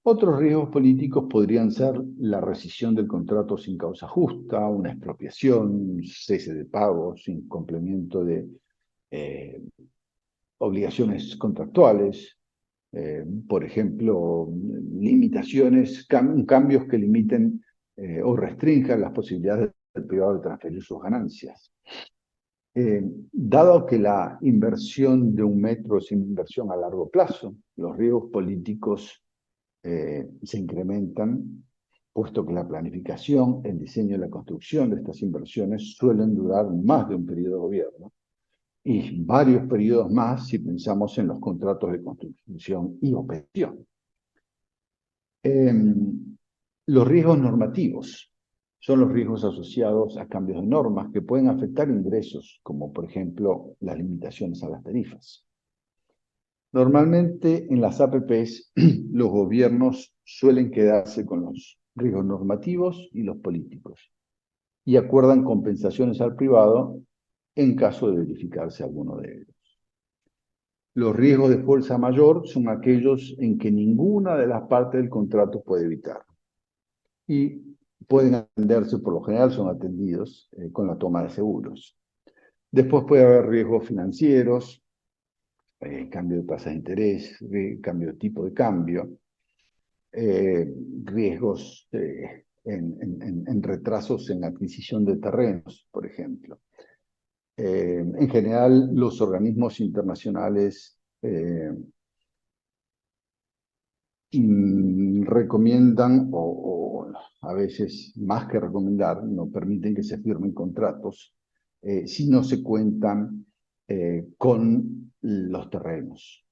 Otros riesgos políticos podrían ser la rescisión del contrato sin causa justa, una expropiación, cese de pagos, sin complemento de obligaciones contractuales, por ejemplo, limitaciones, cambios que limiten o restrinjan las posibilidades del privado de transferir sus ganancias. Dado que la inversión de un metro es una inversión a largo plazo, los riesgos políticos se incrementan, puesto que la planificación, el diseño y la construcción de estas inversiones suelen durar más de un periodo de gobierno y varios periodos más si pensamos en los contratos de construcción y operación. Los riesgos normativos son los riesgos asociados a cambios de normas que pueden afectar ingresos, como por ejemplo las limitaciones a las tarifas. Normalmente en las APPs los gobiernos suelen quedarse con los riesgos normativos y los políticos y acuerdan compensaciones al privado en caso de verificarse alguno de ellos. Los riesgos de fuerza mayor son aquellos en que ninguna de las partes del contrato puede evitar y pueden atenderse, por lo general son atendidos con la toma de seguros. Después puede haber riesgos financieros, cambio de tasa de interés, cambio de tipo de cambio, riesgos en retrasos en adquisición de terrenos, por ejemplo. En general, los organismos internacionales recomiendan, o a veces más que recomendar, no permiten que se firmen contratos si no se cuentan con los terrenos.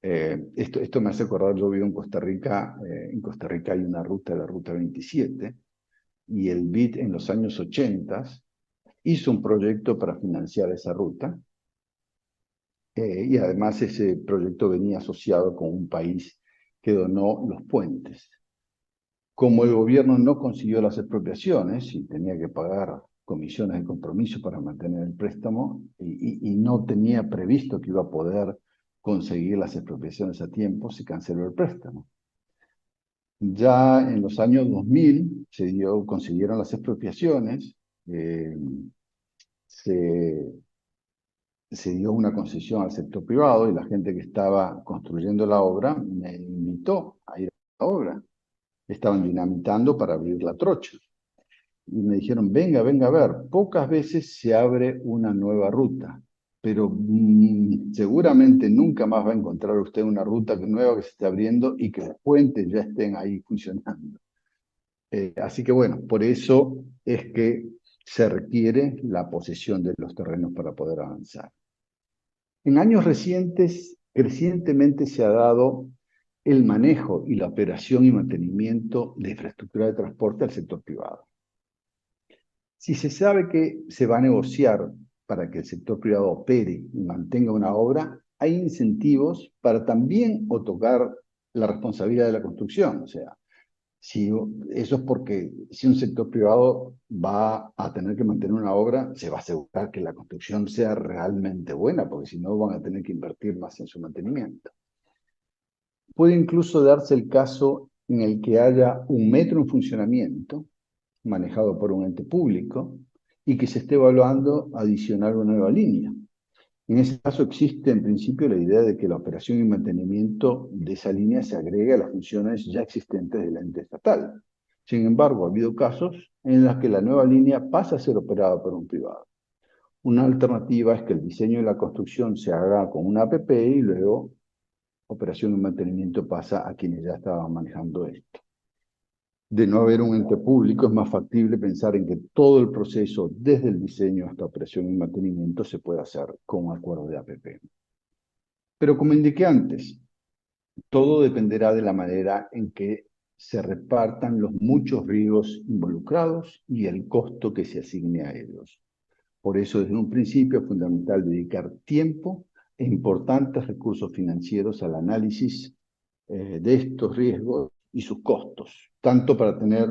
Esto me hace acordar, yo vivo en Costa Rica hay una ruta, la Ruta 27, y el BID en los años 80 hizo un proyecto para financiar esa ruta, y además ese proyecto venía asociado con un país que donó los puentes. Como el gobierno no consiguió las expropiaciones y tenía que pagar comisiones de compromiso para mantener el préstamo y no tenía previsto que iba a poder conseguir las expropiaciones a tiempo, se canceló el préstamo. Ya en los años 2000 consiguieron las expropiaciones, se dio una concesión al sector privado y la gente que estaba construyendo la obra me invitó a ir a la obra. Estaban dinamitando para abrir la trocha. Y me dijeron, venga a ver, pocas veces se abre una nueva ruta, pero seguramente nunca más va a encontrar usted una ruta nueva que se esté abriendo y que los puentes ya estén ahí funcionando. Así que bueno, por eso es que se requiere la posesión de los terrenos para poder avanzar. En años recientes, crecientemente se ha dado el manejo y la operación y mantenimiento de infraestructura de transporte al sector privado. Si se sabe que se va a negociar para que el sector privado opere y mantenga una obra, hay incentivos para también otorgar la responsabilidad de la construcción. O sea, eso es porque si un sector privado va a tener que mantener una obra, se va a asegurar que la construcción sea realmente buena, porque si no van a tener que invertir más en su mantenimiento. Puede incluso darse el caso en el que haya un metro en funcionamiento, manejado por un ente público, y que se esté evaluando adicionar una nueva línea. En ese caso existe en principio la idea de que la operación y mantenimiento de esa línea se agregue a las funciones ya existentes del ente estatal. Sin embargo, ha habido casos en los que la nueva línea pasa a ser operada por un privado. Una alternativa es que el diseño y la construcción se haga con una APP y luego operación y mantenimiento pasa a quienes ya estaban manejando esto. De no haber un ente público, es más factible pensar en que todo el proceso, desde el diseño hasta operación y mantenimiento, se puede hacer con un acuerdo de APP. Pero como indiqué antes, todo dependerá de la manera en que se repartan los muchos riesgos involucrados y el costo que se asigne a ellos. Por eso, desde un principio, es fundamental dedicar tiempo e importantes recursos financieros al análisis de estos riesgos y sus costos, tanto para tener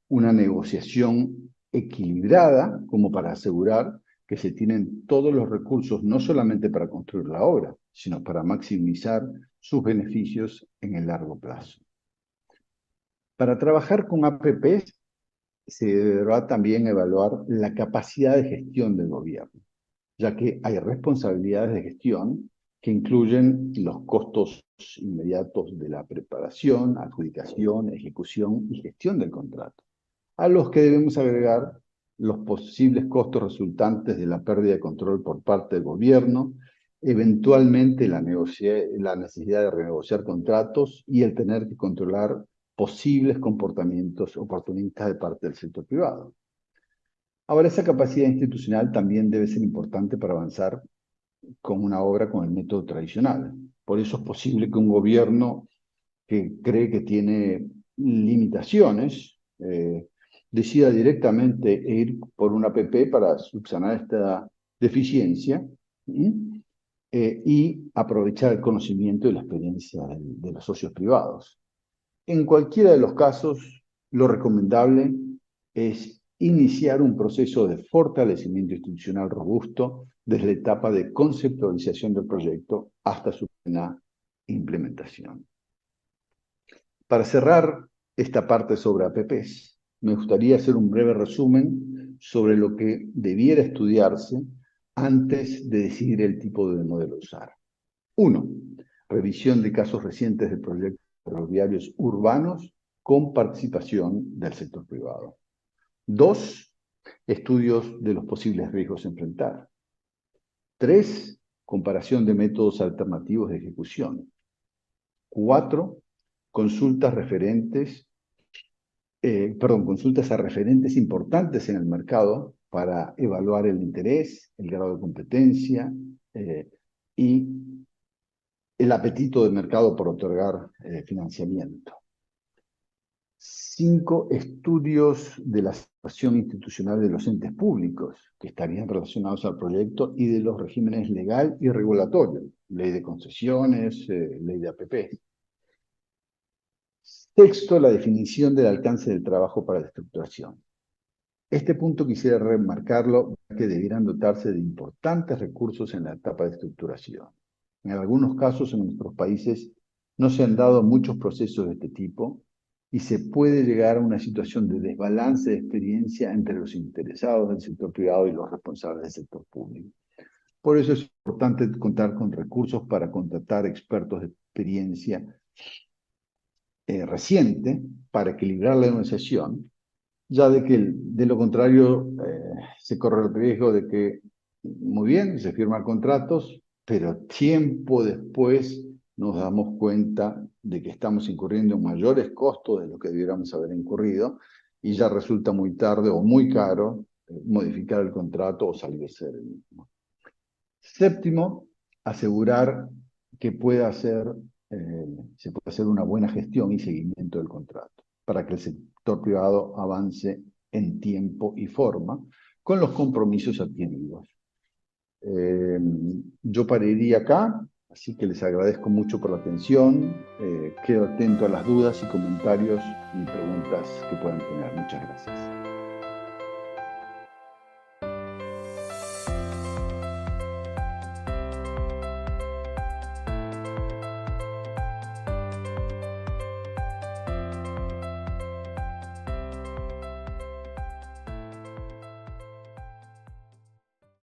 una negociación equilibrada como para asegurar que se tienen todos los recursos no solamente para construir la obra, sino para maximizar sus beneficios en el largo plazo. Para trabajar con APPs se deberá también evaluar la capacidad de gestión del gobierno, ya que hay responsabilidades de gestión que incluyen los costos inmediatos de la preparación, adjudicación, ejecución y gestión del contrato, a los que debemos agregar los posibles costos resultantes de la pérdida de control por parte del gobierno eventualmente la necesidad de renegociar contratos y el tener que controlar posibles comportamientos oportunistas de parte del sector privado. Ahora, esa capacidad institucional también debe ser importante para avanzar con una obra con el método tradicional. Por eso es posible que un gobierno que cree que tiene limitaciones decida directamente ir por una APP para subsanar esta deficiencia y aprovechar el conocimiento y la experiencia de los socios privados. En cualquiera de los casos, lo recomendable es iniciar un proceso de fortalecimiento institucional robusto desde la etapa de conceptualización del proyecto hasta su plena implementación. Para cerrar esta parte sobre APPs, me gustaría hacer un breve resumen sobre lo que debiera estudiarse antes de decidir el tipo de modelo a usar. 1. Revisión de casos recientes de proyectos ferroviarios urbanos con participación del sector privado. 2. Estudios de los posibles riesgos a enfrentar. 3. Comparación de métodos alternativos de ejecución. 4. Consultas a referentes importantes en el mercado para evaluar el interés, el grado de competencia y el apetito del mercado por otorgar financiamiento. 5. Estudios de la situación institucional de los entes públicos que estarían relacionados al proyecto y de los regímenes legal y regulatorio, ley de concesiones, ley de APP. 6. La definición del alcance del trabajo para la estructuración. Este punto quisiera remarcarlo, que debieran dotarse de importantes recursos en la etapa de estructuración. En algunos casos en nuestros países no se han dado muchos procesos de este tipo y se puede llegar a una situación de desbalance de experiencia entre los interesados del sector privado y los responsables del sector público. Por eso es importante contar con recursos para contratar expertos de experiencia reciente para equilibrar la negociación, ya de lo contrario se corre el riesgo de que, muy bien, se firman contratos, pero tiempo después nos damos cuenta de que estamos incurriendo en mayores costos de lo que debiéramos haber incurrido y ya resulta muy tarde o muy caro modificar el contrato o salirse del mismo. 7, asegurar que se puede hacer una buena gestión y seguimiento del contrato para que el sector privado avance en tiempo y forma con los compromisos adquiridos. Yo pararía acá, así que les agradezco mucho por la atención. Quedo atento a las dudas y comentarios y preguntas que puedan tener. Muchas gracias.